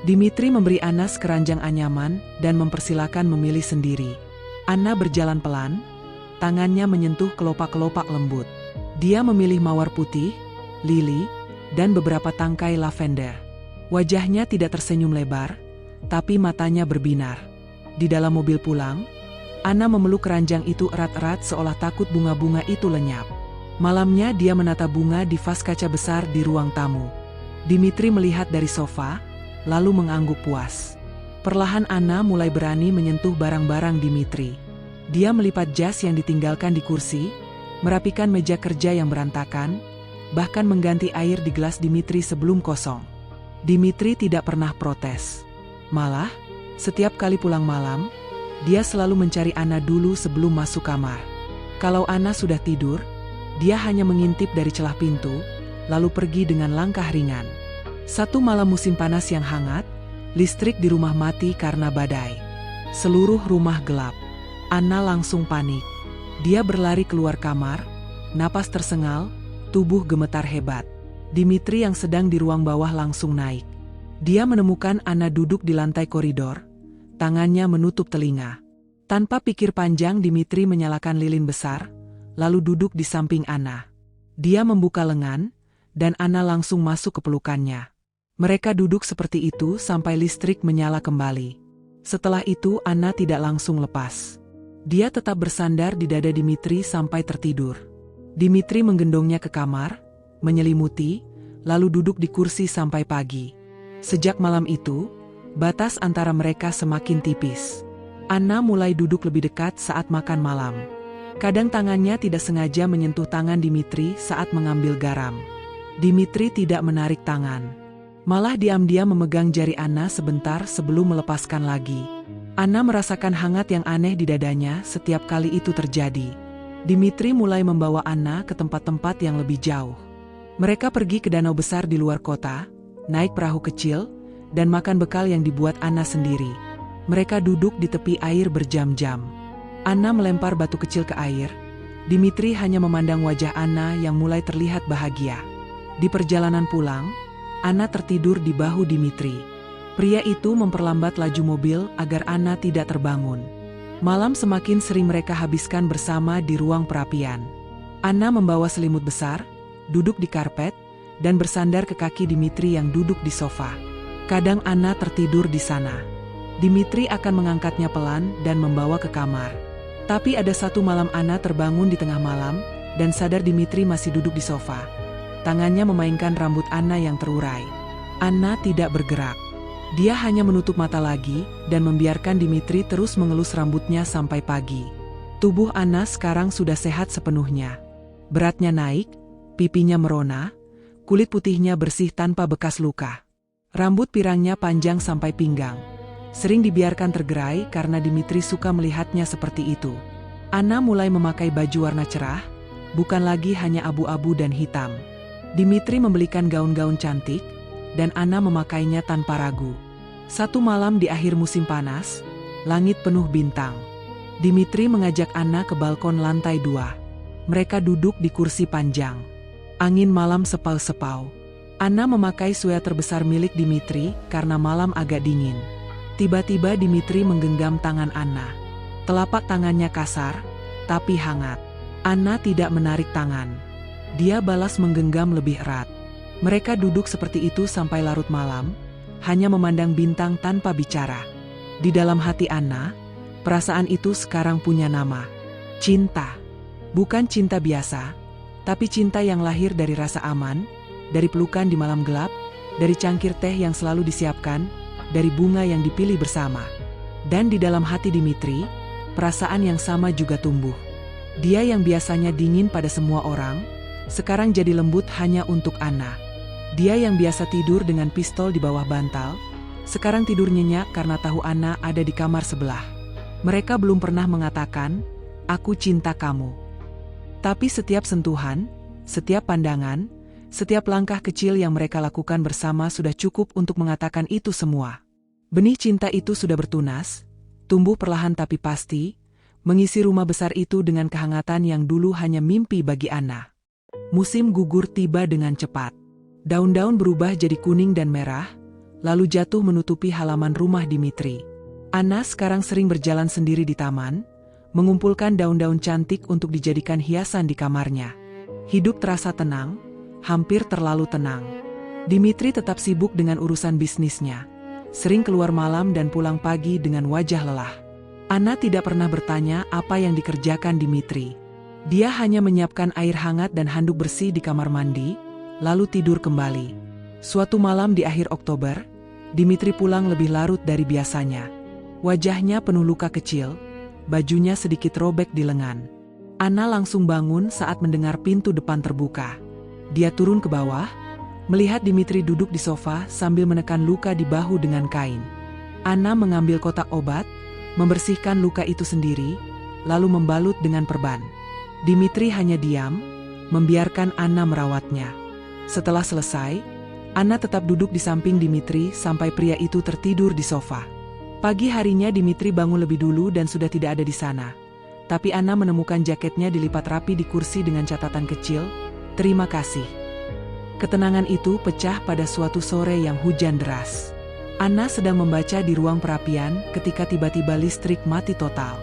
Dimitri memberi Anna sekeranjang anyaman dan mempersilakan memilih sendiri. Anna berjalan pelan, tangannya menyentuh kelopak-kelopak lembut. Dia memilih mawar putih, lili, dan beberapa tangkai lavender. Wajahnya tidak tersenyum lebar, tapi matanya berbinar. Di dalam mobil pulang, Anna memeluk keranjang itu erat-erat seolah takut bunga-bunga itu lenyap. Malamnya dia menata bunga di vas kaca besar di ruang tamu. Dimitri melihat dari sofa, lalu mengangguk puas. Perlahan Anna mulai berani menyentuh barang-barang Dimitri. Dia melipat jas yang ditinggalkan di kursi, merapikan meja kerja yang berantakan, bahkan mengganti air di gelas Dimitri sebelum kosong. Dimitri tidak pernah protes. Malah, setiap kali pulang malam, dia selalu mencari Anna dulu sebelum masuk kamar. Kalau Anna sudah tidur, dia hanya mengintip dari celah pintu, lalu pergi dengan langkah ringan. Satu malam musim panas yang hangat, listrik di rumah mati karena badai. Seluruh rumah gelap. Anna langsung panik. Dia berlari keluar kamar, napas tersengal, tubuh gemetar hebat. Dimitri yang sedang di ruang bawah langsung naik. Dia menemukan Anna duduk di lantai koridor, tangannya menutup telinga. Tanpa pikir panjang Dimitri menyalakan lilin besar, lalu duduk di samping Anna. Dia membuka lengan, dan Anna langsung masuk ke pelukannya. Mereka duduk seperti itu sampai listrik menyala kembali. Setelah itu Anna tidak langsung lepas. Dia tetap bersandar di dada Dimitri sampai tertidur. Dimitri menggendongnya ke kamar, menyelimuti, lalu duduk di kursi sampai pagi. Sejak malam itu, batas antara mereka semakin tipis. Anna mulai duduk lebih dekat saat makan malam. Kadang tangannya tidak sengaja menyentuh tangan Dimitri saat mengambil garam. Dimitri tidak menarik tangan. Malah diam-diam memegang jari Anna sebentar sebelum melepaskan lagi. Anna merasakan hangat yang aneh di dadanya setiap kali itu terjadi. Dimitri mulai membawa Anna ke tempat-tempat yang lebih jauh. Mereka pergi ke danau besar di luar kota, naik perahu kecil, dan makan bekal yang dibuat Anna sendiri. Mereka duduk di tepi air berjam-jam. Anna melempar batu kecil ke air. Dimitri hanya memandang wajah Anna yang mulai terlihat bahagia. Di perjalanan pulang, Anna tertidur di bahu Dimitri. Pria itu memperlambat laju mobil agar Anna tidak terbangun. Malam semakin sering mereka habiskan bersama di ruang perapian. Anna membawa selimut besar, duduk di karpet, dan bersandar ke kaki Dimitri yang duduk di sofa. Kadang Anna tertidur di sana. Dimitri akan mengangkatnya pelan dan membawa ke kamar. Tapi ada satu malam Anna terbangun di tengah malam dan sadar Dimitri masih duduk di sofa. Tangannya memainkan rambut Anna yang terurai. Anna tidak bergerak. Dia hanya menutup mata lagi dan membiarkan Dimitri terus mengelus rambutnya sampai pagi. Tubuh Anna sekarang sudah sehat sepenuhnya. Beratnya naik, pipinya merona, kulit putihnya bersih tanpa bekas luka. Rambut pirangnya panjang sampai pinggang. Sering dibiarkan tergerai karena Dimitri suka melihatnya seperti itu. Anna mulai memakai baju warna cerah, bukan lagi hanya abu-abu dan hitam. Dimitri membelikan gaun-gaun cantik, dan Anna memakainya tanpa ragu. Satu malam di akhir musim panas, langit penuh bintang. Dimitri mengajak Anna ke balkon lantai 2. Mereka duduk di kursi panjang. Angin malam sepau-sepau. Anna memakai sweater besar milik Dimitri karena malam agak dingin. Tiba-tiba Dimitri menggenggam tangan Anna. Telapak tangannya kasar, tapi hangat. Anna tidak menarik tangan. Dia balas menggenggam lebih erat. Mereka duduk seperti itu sampai larut malam, hanya memandang bintang tanpa bicara. Di dalam hati Anna, perasaan itu sekarang punya nama. Cinta. Bukan cinta biasa, tapi cinta yang lahir dari rasa aman, dari pelukan di malam gelap, dari cangkir teh yang selalu disiapkan, dari bunga yang dipilih bersama. Dan di dalam hati Dimitri, perasaan yang sama juga tumbuh. Dia yang biasanya dingin pada semua orang, sekarang jadi lembut hanya untuk Anna. Dia yang biasa tidur dengan pistol di bawah bantal, sekarang tidur nyenyak karena tahu Anna ada di kamar sebelah. Mereka belum pernah mengatakan, "Aku cinta kamu." Tapi setiap sentuhan, setiap pandangan, setiap langkah kecil yang mereka lakukan bersama sudah cukup untuk mengatakan itu semua. Benih cinta itu sudah bertunas, tumbuh perlahan tapi pasti, mengisi rumah besar itu dengan kehangatan yang dulu hanya mimpi bagi Anna. Musim gugur tiba dengan cepat. Daun-daun berubah jadi kuning dan merah, lalu jatuh menutupi halaman rumah Dimitri. Anna sekarang sering berjalan sendiri di taman, mengumpulkan daun-daun cantik untuk dijadikan hiasan di kamarnya. Hidup terasa tenang, hampir terlalu tenang. Dimitri tetap sibuk dengan urusan bisnisnya, sering keluar malam dan pulang pagi dengan wajah lelah. Anna tidak pernah bertanya apa yang dikerjakan Dimitri. Dia hanya menyiapkan air hangat dan handuk bersih di kamar mandi, lalu tidur kembali. Suatu malam di akhir Oktober, Dimitri pulang lebih larut dari biasanya. Wajahnya penuh luka kecil, bajunya sedikit robek di lengan. Anna langsung bangun saat mendengar pintu depan terbuka. Dia turun ke bawah, melihat Dimitri duduk di sofa sambil menekan luka di bahu dengan kain. Anna mengambil kotak obat, membersihkan luka itu sendiri, lalu membalut dengan perban. Dimitri hanya diam, membiarkan Anna merawatnya. Setelah selesai, Anna tetap duduk di samping Dimitri sampai pria itu tertidur di sofa. Pagi harinya Dimitri bangun lebih dulu dan sudah tidak ada di sana. Tapi Anna menemukan jaketnya dilipat rapi di kursi dengan catatan kecil, "Terima kasih." Ketenangan itu pecah pada suatu sore yang hujan deras. Anna sedang membaca di ruang perapian ketika tiba-tiba listrik mati total.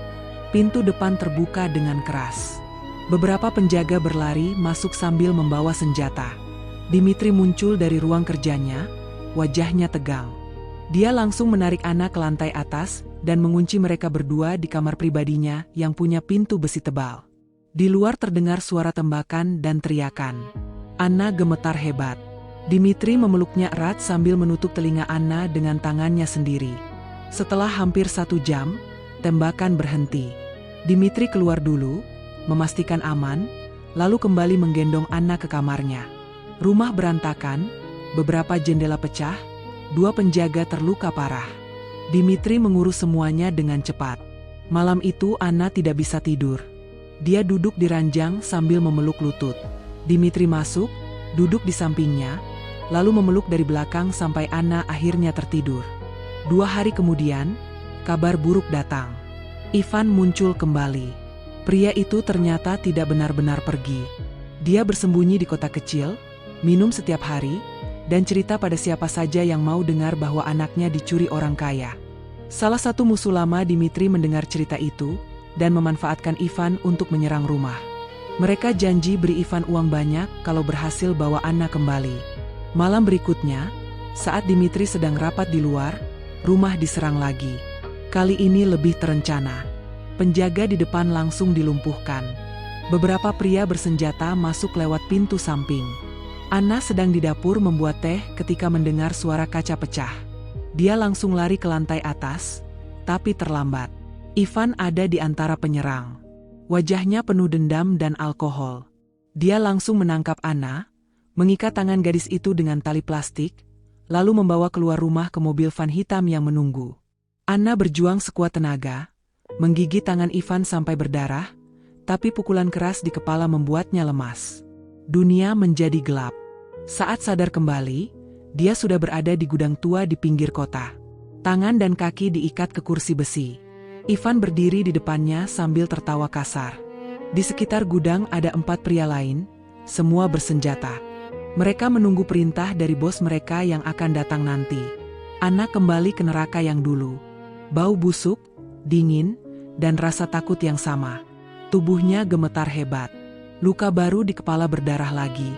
Pintu depan terbuka dengan keras. Beberapa penjaga berlari masuk sambil membawa senjata. Dimitri muncul dari ruang kerjanya, wajahnya tegang. Dia langsung menarik Anna ke lantai atas dan mengunci mereka berdua di kamar pribadinya yang punya pintu besi tebal. Di luar terdengar suara tembakan dan teriakan. Anna gemetar hebat. Dimitri memeluknya erat sambil menutup telinga Anna dengan tangannya sendiri. Setelah hampir 1 jam, tembakan berhenti. Dimitri keluar dulu, memastikan aman, lalu kembali menggendong Anna ke kamarnya. Rumah berantakan, beberapa jendela pecah, 2 penjaga terluka parah. Dimitri mengurus semuanya dengan cepat. Malam itu Anna tidak bisa tidur. Dia duduk di ranjang sambil memeluk lutut. Dimitri masuk, duduk di sampingnya, lalu memeluk dari belakang sampai Anna akhirnya tertidur. 2 hari kemudian, kabar buruk datang. Ivan muncul kembali. Pria itu ternyata tidak benar-benar pergi. Dia bersembunyi di kota kecil, minum setiap hari, dan cerita pada siapa saja yang mau dengar bahwa anaknya dicuri orang kaya. Salah satu musuh lama Dimitri mendengar cerita itu, dan memanfaatkan Ivan untuk menyerang rumah. Mereka janji beri Ivan uang banyak kalau berhasil bawa Anna kembali. Malam berikutnya, saat Dimitri sedang rapat di luar, rumah diserang lagi. Kali ini lebih terencana. Penjaga di depan langsung dilumpuhkan. Beberapa pria bersenjata masuk lewat pintu samping. Anna sedang di dapur membuat teh ketika mendengar suara kaca pecah. Dia langsung lari ke lantai atas, tapi terlambat. Ivan ada di antara penyerang. Wajahnya penuh dendam dan alkohol. Dia langsung menangkap Anna, mengikat tangan gadis itu dengan tali plastik, lalu membawa keluar rumah ke mobil van hitam yang menunggu. Anna berjuang sekuat tenaga, menggigit tangan Ivan sampai berdarah, tapi pukulan keras di kepala membuatnya lemas. Dunia menjadi gelap. Saat sadar kembali, dia sudah berada di gudang tua di pinggir kota. Tangan dan kaki diikat ke kursi besi. Ivan berdiri di depannya sambil tertawa kasar. Di sekitar gudang ada 4 pria lain, semua bersenjata. Mereka menunggu perintah dari bos mereka yang akan datang nanti. Anna kembali ke neraka yang dulu. Bau busuk, dingin, dan rasa takut yang sama. Tubuhnya gemetar hebat. Luka baru di kepala berdarah lagi.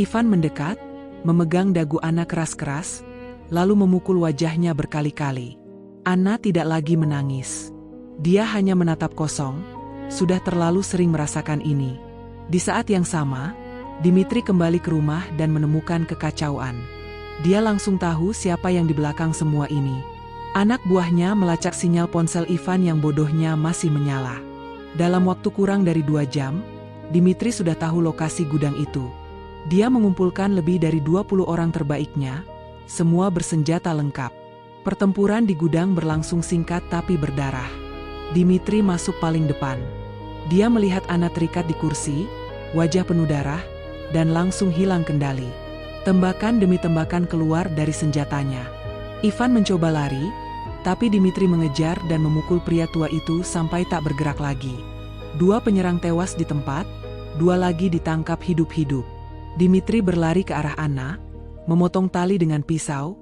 Ivan mendekat, memegang dagu Anna keras-keras, lalu memukul wajahnya berkali-kali. Anna tidak lagi menangis. Dia hanya menatap kosong, sudah terlalu sering merasakan ini. Di saat yang sama, Dimitri kembali ke rumah dan menemukan kekacauan. Dia langsung tahu siapa yang di belakang semua ini. Anak buahnya melacak sinyal ponsel Ivan yang bodohnya masih menyala. Dalam waktu kurang dari 2 jam, Dimitri sudah tahu lokasi gudang itu. Dia mengumpulkan lebih dari 20 orang terbaiknya, semua bersenjata lengkap. Pertempuran di gudang berlangsung singkat tapi berdarah. Dimitri masuk paling depan. Dia melihat Anna terikat di kursi, wajah penuh darah, dan langsung hilang kendali. Tembakan demi tembakan keluar dari senjatanya. Ivan mencoba lari, tapi Dimitri mengejar dan memukul pria tua itu sampai tak bergerak lagi. 2 penyerang tewas di tempat, 2 lagi ditangkap hidup-hidup. Dimitri berlari ke arah Anna, memotong tali dengan pisau,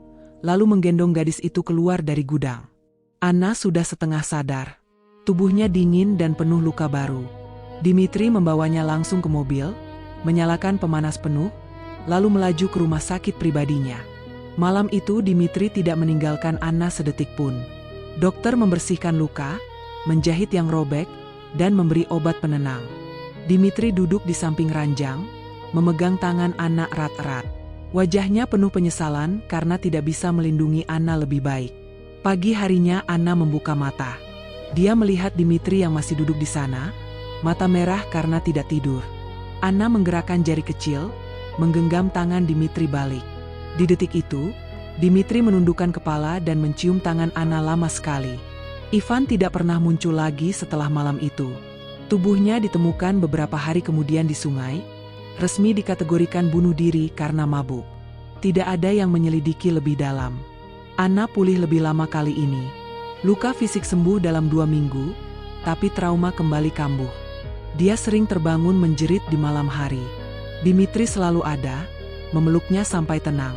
lalu menggendong gadis itu keluar dari gudang. Anna sudah setengah sadar. Tubuhnya dingin dan penuh luka baru. Dimitri membawanya langsung ke mobil, menyalakan pemanas penuh, lalu melaju ke rumah sakit pribadinya. Malam itu Dimitri tidak meninggalkan Anna sedetik pun. Dokter membersihkan luka, menjahit yang robek, dan memberi obat penenang. Dimitri duduk di samping ranjang, memegang tangan Anna erat-erat. Wajahnya penuh penyesalan karena tidak bisa melindungi Anna lebih baik. Pagi harinya Anna membuka mata. Dia melihat Dimitri yang masih duduk di sana, mata merah karena tidak tidur. Anna menggerakkan jari kecil, menggenggam tangan Dimitri balik. Di detik itu, Dimitri menundukkan kepala dan mencium tangan Anna lama sekali. Ivan tidak pernah muncul lagi setelah malam itu. Tubuhnya ditemukan beberapa hari kemudian di sungai, resmi dikategorikan bunuh diri karena mabuk. Tidak ada yang menyelidiki lebih dalam. Anna pulih lebih lama kali ini. Luka fisik sembuh dalam 2 minggu, tapi trauma kembali kambuh. Dia sering terbangun menjerit di malam hari. Dimitri selalu ada, memeluknya sampai tenang.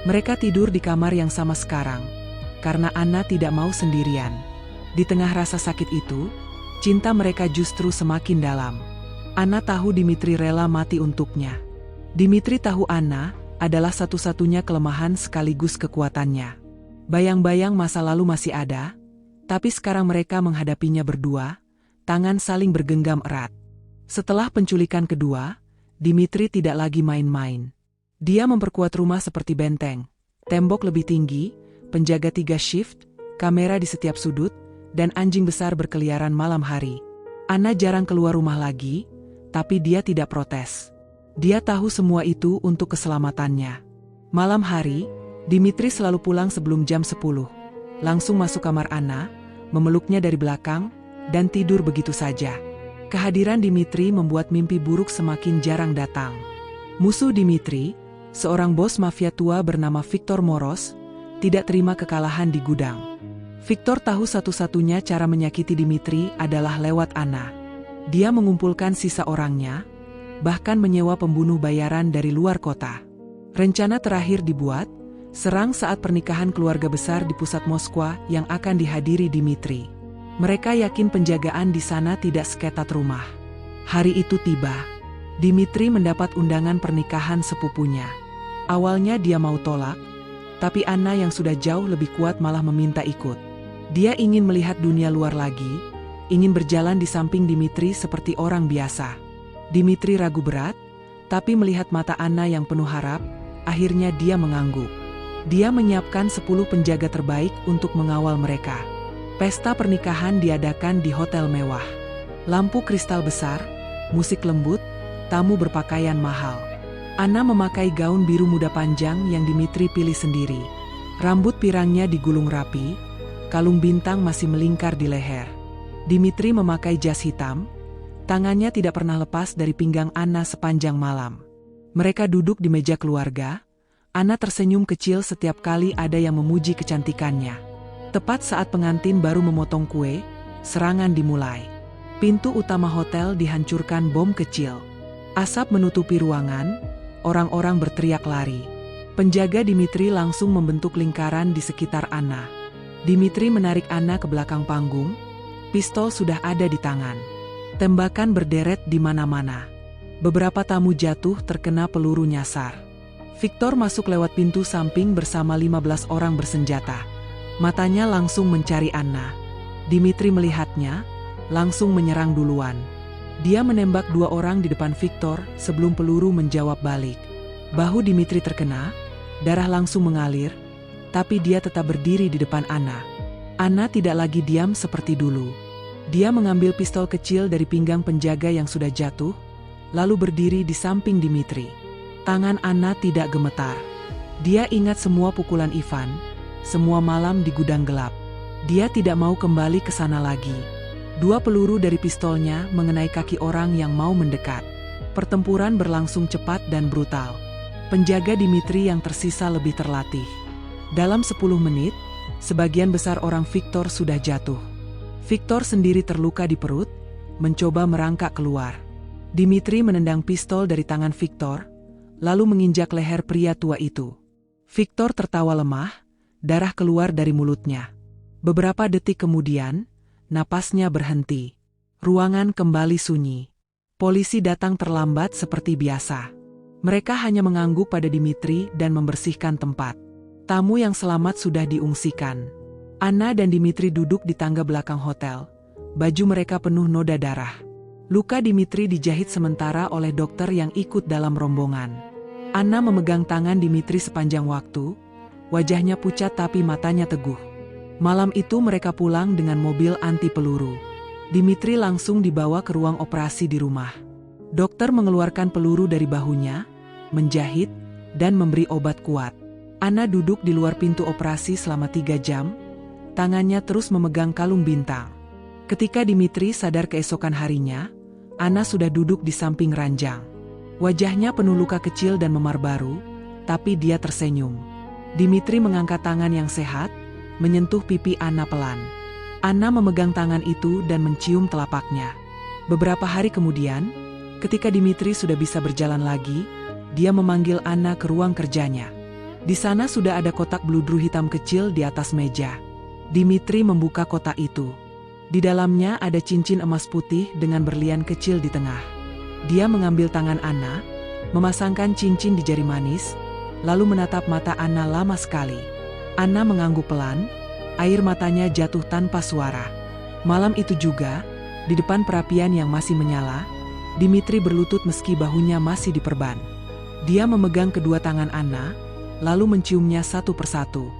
Mereka tidur di kamar yang sama sekarang, karena Anna tidak mau sendirian. Di tengah rasa sakit itu, cinta mereka justru semakin dalam. Anna tahu Dimitri rela mati untuknya. Dimitri tahu Anna adalah satu-satunya kelemahan sekaligus kekuatannya. Bayang-bayang masa lalu masih ada, tapi sekarang mereka menghadapinya berdua, tangan saling bergenggam erat. Setelah penculikan kedua, Dimitri tidak lagi main-main. Dia memperkuat rumah seperti benteng, tembok lebih tinggi, penjaga 3 shift, kamera di setiap sudut, dan anjing besar berkeliaran malam hari. Anna jarang keluar rumah lagi, tapi dia tidak protes. Dia tahu semua itu untuk keselamatannya. Malam hari, Dimitri selalu pulang sebelum jam 10. Langsung masuk kamar Anna, memeluknya dari belakang, dan tidur begitu saja. Kehadiran Dimitri membuat mimpi buruk semakin jarang datang. Musuh Dimitri, seorang bos mafia tua bernama Victor Moros, tidak terima kekalahan di gudang. Victor tahu satu-satunya cara menyakiti Dimitri adalah lewat Anna. Dia mengumpulkan sisa orangnya, bahkan menyewa pembunuh bayaran dari luar kota. Rencana terakhir dibuat, serang saat pernikahan keluarga besar di pusat Moskwa yang akan dihadiri Dimitri. Mereka yakin penjagaan di sana tidak seketat rumah. Hari itu tiba. Dimitri mendapat undangan pernikahan sepupunya. Awalnya dia mau tolak, tapi Anna yang sudah jauh lebih kuat malah meminta ikut. Dia ingin melihat dunia luar lagi, ingin berjalan di samping Dimitri seperti orang biasa. Dimitri ragu berat, tapi melihat mata Anna yang penuh harap, akhirnya dia mengangguk. Dia menyiapkan 10 penjaga terbaik untuk mengawal mereka. Pesta pernikahan diadakan di hotel mewah. Lampu kristal besar, musik lembut, tamu berpakaian mahal. Anna memakai gaun biru muda panjang yang Dimitri pilih sendiri. Rambut pirangnya digulung rapi, kalung bintang masih melingkar di leher. Dimitri memakai jas hitam, tangannya tidak pernah lepas dari pinggang Anna sepanjang malam. Mereka duduk di meja keluarga. Anna tersenyum kecil setiap kali ada yang memuji kecantikannya. Tepat saat pengantin baru memotong kue, serangan dimulai. Pintu utama hotel dihancurkan bom kecil. Asap menutupi ruangan, orang-orang berteriak lari. Penjaga Dimitri langsung membentuk lingkaran di sekitar Anna. Dimitri menarik Anna ke belakang panggung, pistol sudah ada di tangan. Tembakan berderet di mana-mana. Beberapa tamu jatuh terkena peluru nyasar. Victor masuk lewat pintu samping bersama 15 orang bersenjata. Matanya langsung mencari Anna. Dimitri melihatnya, langsung menyerang duluan. Dia menembak 2 orang di depan Victor sebelum peluru menjawab balik. Bahu Dimitri terkena, darah langsung mengalir, tapi dia tetap berdiri di depan Anna. Anna tidak lagi diam seperti dulu. Dia mengambil pistol kecil dari pinggang penjaga yang sudah jatuh, lalu berdiri di samping Dimitri. Tangan Anna tidak gemetar. Dia ingat semua pukulan Ivan, semua malam di gudang gelap. Dia tidak mau kembali ke sana lagi. 2 peluru dari pistolnya mengenai kaki orang yang mau mendekat. Pertempuran berlangsung cepat dan brutal. Penjaga Dimitri yang tersisa lebih terlatih. Dalam 10 menit, sebagian besar orang Victor sudah jatuh. Victor sendiri terluka di perut, mencoba merangkak keluar. Dimitri menendang pistol dari tangan Victor, lalu menginjak leher pria tua itu. Victor tertawa lemah, darah keluar dari mulutnya. Beberapa detik kemudian, napasnya berhenti. Ruangan kembali sunyi. Polisi datang terlambat seperti biasa. Mereka hanya mengangguk pada Dimitri dan membersihkan tempat. Tamu yang selamat sudah diungsikan. Anna dan Dimitri duduk di tangga belakang hotel. Baju mereka penuh noda darah. Luka Dimitri dijahit sementara oleh dokter yang ikut dalam rombongan. Anna memegang tangan Dimitri sepanjang waktu. Wajahnya pucat tapi matanya teguh. Malam itu mereka pulang dengan mobil anti peluru. Dimitri langsung dibawa ke ruang operasi di rumah. Dokter mengeluarkan peluru dari bahunya, menjahit, dan memberi obat kuat. Anna duduk di luar pintu operasi selama 3 jam, tangannya terus memegang kalung bintang. Ketika Dimitri sadar keesokan harinya, Anna sudah duduk di samping ranjang. Wajahnya penuh luka kecil dan memar baru, tapi dia tersenyum. Dimitri mengangkat tangan yang sehat, menyentuh pipi Anna pelan. Anna memegang tangan itu dan mencium telapaknya. Beberapa hari kemudian, ketika Dimitri sudah bisa berjalan lagi, dia memanggil Anna ke ruang kerjanya. Di sana sudah ada kotak bludru hitam kecil di atas meja. Dimitri membuka kotak itu. Di dalamnya ada cincin emas putih dengan berlian kecil di tengah. Dia mengambil tangan Anna, memasangkan cincin di jari manis, lalu menatap mata Anna lama sekali. Anna mengangguk pelan, air matanya jatuh tanpa suara. Malam itu juga, di depan perapian yang masih menyala, Dimitri berlutut meski bahunya masih diperban. Dia memegang kedua tangan Anna, lalu menciumnya satu persatu.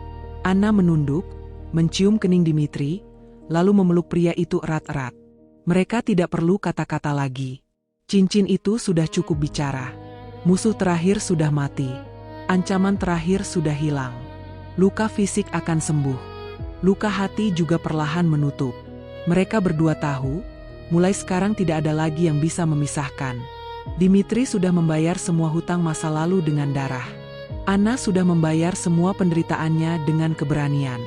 Anna menunduk, mencium kening Dimitri, lalu memeluk pria itu erat-erat. Mereka tidak perlu kata-kata lagi. Cincin itu sudah cukup bicara. Musuh terakhir sudah mati. Ancaman terakhir sudah hilang. Luka fisik akan sembuh. Luka hati juga perlahan menutup. Mereka berdua tahu, mulai sekarang tidak ada lagi yang bisa memisahkan. Dimitri sudah membayar semua hutang masa lalu dengan darah. Anna sudah membayar semua penderitaannya dengan keberanian.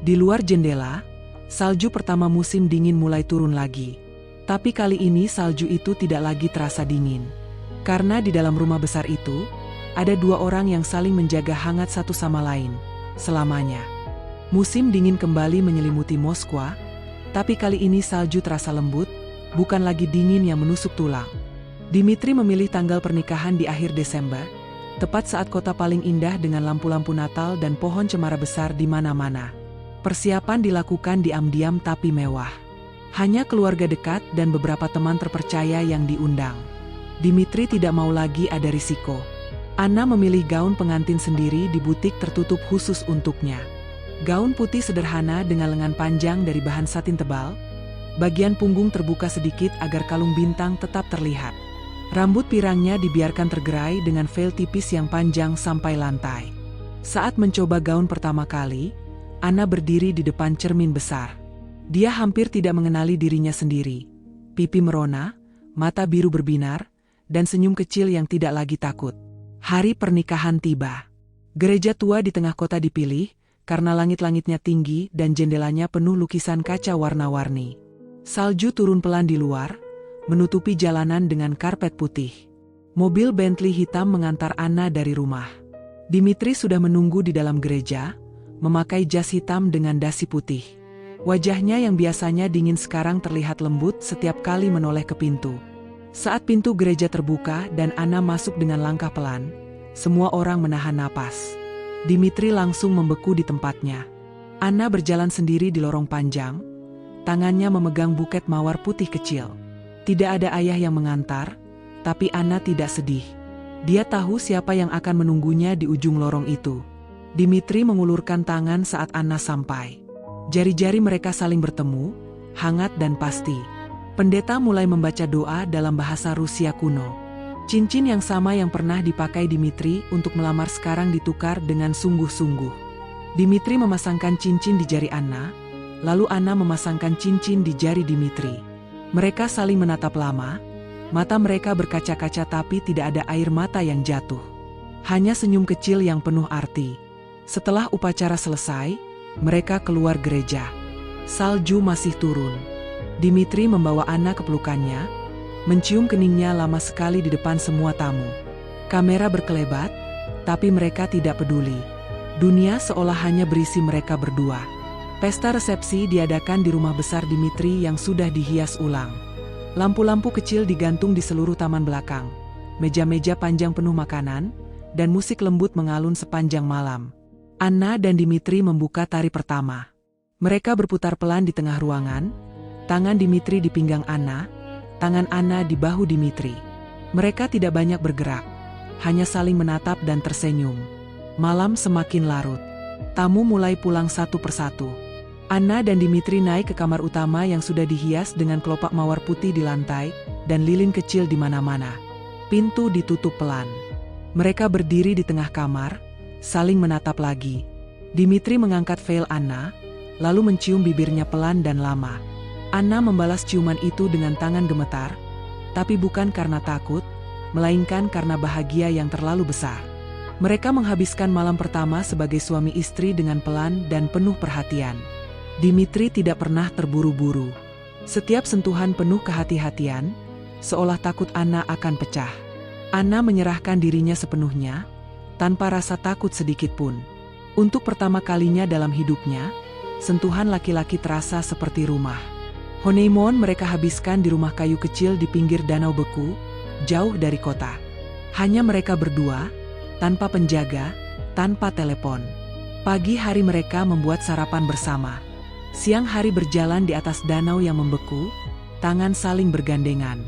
Di luar jendela, salju pertama musim dingin mulai turun lagi. Tapi kali ini salju itu tidak lagi terasa dingin. Karena di dalam rumah besar itu, ada 2 orang yang saling menjaga hangat satu sama lain. Selamanya. Musim dingin kembali menyelimuti Moskwa, tapi kali ini salju terasa lembut, bukan lagi dingin yang menusuk tulang. Dimitri memilih tanggal pernikahan di akhir Desember, tepat saat kota paling indah dengan lampu-lampu Natal dan pohon cemara besar di mana-mana. Persiapan dilakukan diam-diam tapi mewah. Hanya keluarga dekat dan beberapa teman terpercaya yang diundang. Dimitri tidak mau lagi ada risiko. Anna memilih gaun pengantin sendiri di butik tertutup khusus untuknya. Gaun putih sederhana dengan lengan panjang dari bahan satin tebal. Bagian punggung terbuka sedikit agar kalung bintang tetap terlihat. Rambut pirangnya dibiarkan tergerai dengan veil tipis yang panjang sampai lantai. Saat mencoba gaun pertama kali, Anna berdiri di depan cermin besar. Dia hampir tidak mengenali dirinya sendiri. Pipi merona, mata biru berbinar, dan senyum kecil yang tidak lagi takut. Hari pernikahan tiba. Gereja tua di tengah kota dipilih, karena langit-langitnya tinggi dan jendelanya penuh lukisan kaca warna-warni. Salju turun pelan di luar, menutupi jalanan dengan karpet putih. Mobil Bentley hitam mengantar Anna dari rumah. Dimitri sudah menunggu di dalam gereja, memakai jas hitam dengan dasi putih. Wajahnya yang biasanya dingin sekarang terlihat lembut setiap kali menoleh ke pintu. Saat pintu gereja terbuka dan Anna masuk dengan langkah pelan, semua orang menahan napas. Dimitri langsung membeku di tempatnya. Anna berjalan sendiri di lorong panjang, tangannya memegang buket mawar putih kecil. Tidak ada ayah yang mengantar, tapi Anna tidak sedih. Dia tahu siapa yang akan menunggunya di ujung lorong itu. Dimitri mengulurkan tangan saat Anna sampai. Jari-jari mereka saling bertemu, hangat dan pasti. Pendeta mulai membaca doa dalam bahasa Rusia kuno. Cincin yang sama yang pernah dipakai Dimitri untuk melamar sekarang ditukar dengan sungguh-sungguh. Dimitri memasangkan cincin di jari Anna, lalu Anna memasangkan cincin di jari Dimitri. Mereka saling menatap lama, mata mereka berkaca-kaca tapi tidak ada air mata yang jatuh. Hanya senyum kecil yang penuh arti. Setelah upacara selesai, mereka keluar gereja. Salju masih turun. Dimitri membawa Anna ke pelukannya, mencium keningnya lama sekali di depan semua tamu. Kamera berkelebat, tapi mereka tidak peduli. Dunia seolah hanya berisi mereka berdua. Pesta resepsi diadakan di rumah besar Dimitri yang sudah dihias ulang. Lampu-lampu kecil digantung di seluruh taman belakang. Meja-meja panjang penuh makanan, dan musik lembut mengalun sepanjang malam. Anna dan Dimitri membuka tari pertama. Mereka berputar pelan di tengah ruangan, tangan Dimitri di pinggang Anna, tangan Anna di bahu Dimitri. Mereka tidak banyak bergerak, hanya saling menatap dan tersenyum. Malam semakin larut. Tamu mulai pulang satu persatu. Anna dan Dimitri naik ke kamar utama yang sudah dihias dengan kelopak mawar putih di lantai dan lilin kecil di mana-mana. Pintu ditutup pelan. Mereka berdiri di tengah kamar, saling menatap lagi. Dimitri mengangkat veil Anna, lalu mencium bibirnya pelan dan lama. Anna membalas ciuman itu dengan tangan gemetar, tapi bukan karena takut, melainkan karena bahagia yang terlalu besar. Mereka menghabiskan malam pertama sebagai suami istri dengan pelan dan penuh perhatian. Dimitri tidak pernah terburu-buru. Setiap sentuhan penuh kehati-hatian, seolah takut Anna akan pecah. Anna menyerahkan dirinya sepenuhnya, tanpa rasa takut sedikit pun. Untuk pertama kalinya dalam hidupnya, sentuhan laki-laki terasa seperti rumah. Honeymoon mereka habiskan di rumah kayu kecil di pinggir danau beku, jauh dari kota. Hanya mereka berdua, tanpa penjaga, tanpa telepon. Pagi hari mereka membuat sarapan bersama. Siang hari berjalan di atas danau yang membeku, tangan saling bergandengan.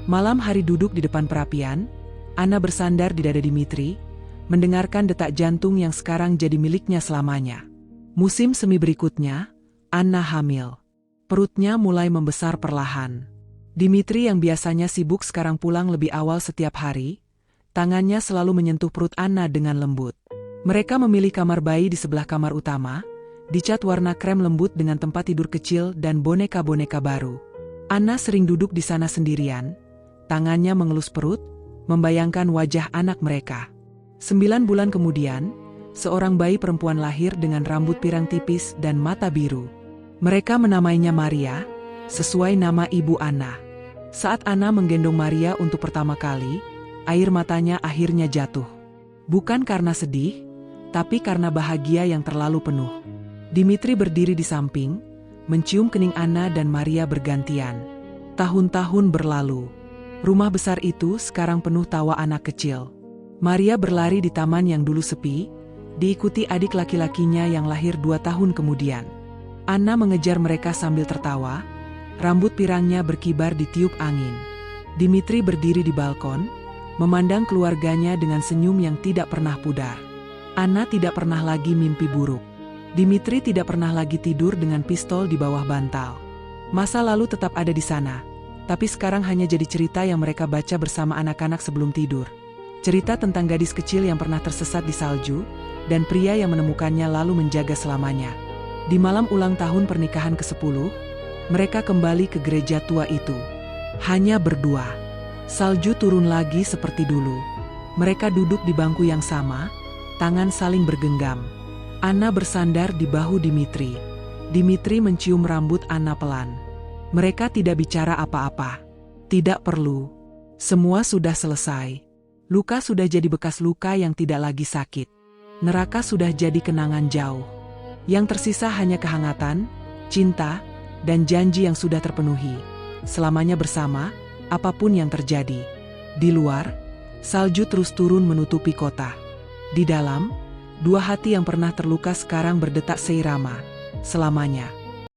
Malam hari duduk di depan perapian, Anna bersandar di dada Dimitri, mendengarkan detak jantung yang sekarang jadi miliknya selamanya. Musim semi berikutnya, Anna hamil. Perutnya mulai membesar perlahan. Dimitri yang biasanya sibuk sekarang pulang lebih awal setiap hari, tangannya selalu menyentuh perut Anna dengan lembut. Mereka memilih kamar bayi di sebelah kamar utama, dicat warna krem lembut dengan tempat tidur kecil dan boneka-boneka baru. Anna sering duduk di sana sendirian, tangannya mengelus perut, membayangkan wajah anak mereka. 9 bulan kemudian, seorang bayi perempuan lahir dengan rambut pirang tipis dan mata biru. Mereka menamainya Maria, sesuai nama ibu Anna. Saat Anna menggendong Maria untuk pertama kali, air matanya akhirnya jatuh. Bukan karena sedih, tapi karena bahagia yang terlalu penuh. Dimitri berdiri di samping, mencium kening Anna dan Maria bergantian. Tahun-tahun berlalu. Rumah besar itu sekarang penuh tawa anak kecil. Maria berlari di taman yang dulu sepi, diikuti adik laki-lakinya yang lahir 2 tahun kemudian. Anna mengejar mereka sambil tertawa, rambut pirangnya berkibar ditiup angin. Dimitri berdiri di balkon, memandang keluarganya dengan senyum yang tidak pernah pudar. Anna tidak pernah lagi mimpi buruk. Dimitri tidak pernah lagi tidur dengan pistol di bawah bantal. Masa lalu tetap ada di sana, tapi sekarang hanya jadi cerita yang mereka baca bersama anak-anak sebelum tidur. Cerita tentang gadis kecil yang pernah tersesat di salju, dan pria yang menemukannya lalu menjaga selamanya. Di malam ulang tahun pernikahan ke-10, mereka kembali ke gereja tua itu. Hanya berdua. Salju turun lagi seperti dulu. Mereka duduk di bangku yang sama, tangan saling bergenggam. Anna bersandar di bahu Dimitri. Dimitri mencium rambut Anna pelan. Mereka tidak bicara apa-apa. Tidak perlu. Semua sudah selesai. Luka sudah jadi bekas luka yang tidak lagi sakit. Neraka sudah jadi kenangan jauh. Yang tersisa hanya kehangatan, cinta, dan janji yang sudah terpenuhi. Selamanya bersama, apapun yang terjadi. Di luar, salju terus turun menutupi kota. Di dalam, 2 hati yang pernah terluka sekarang berdetak seirama. Selamanya.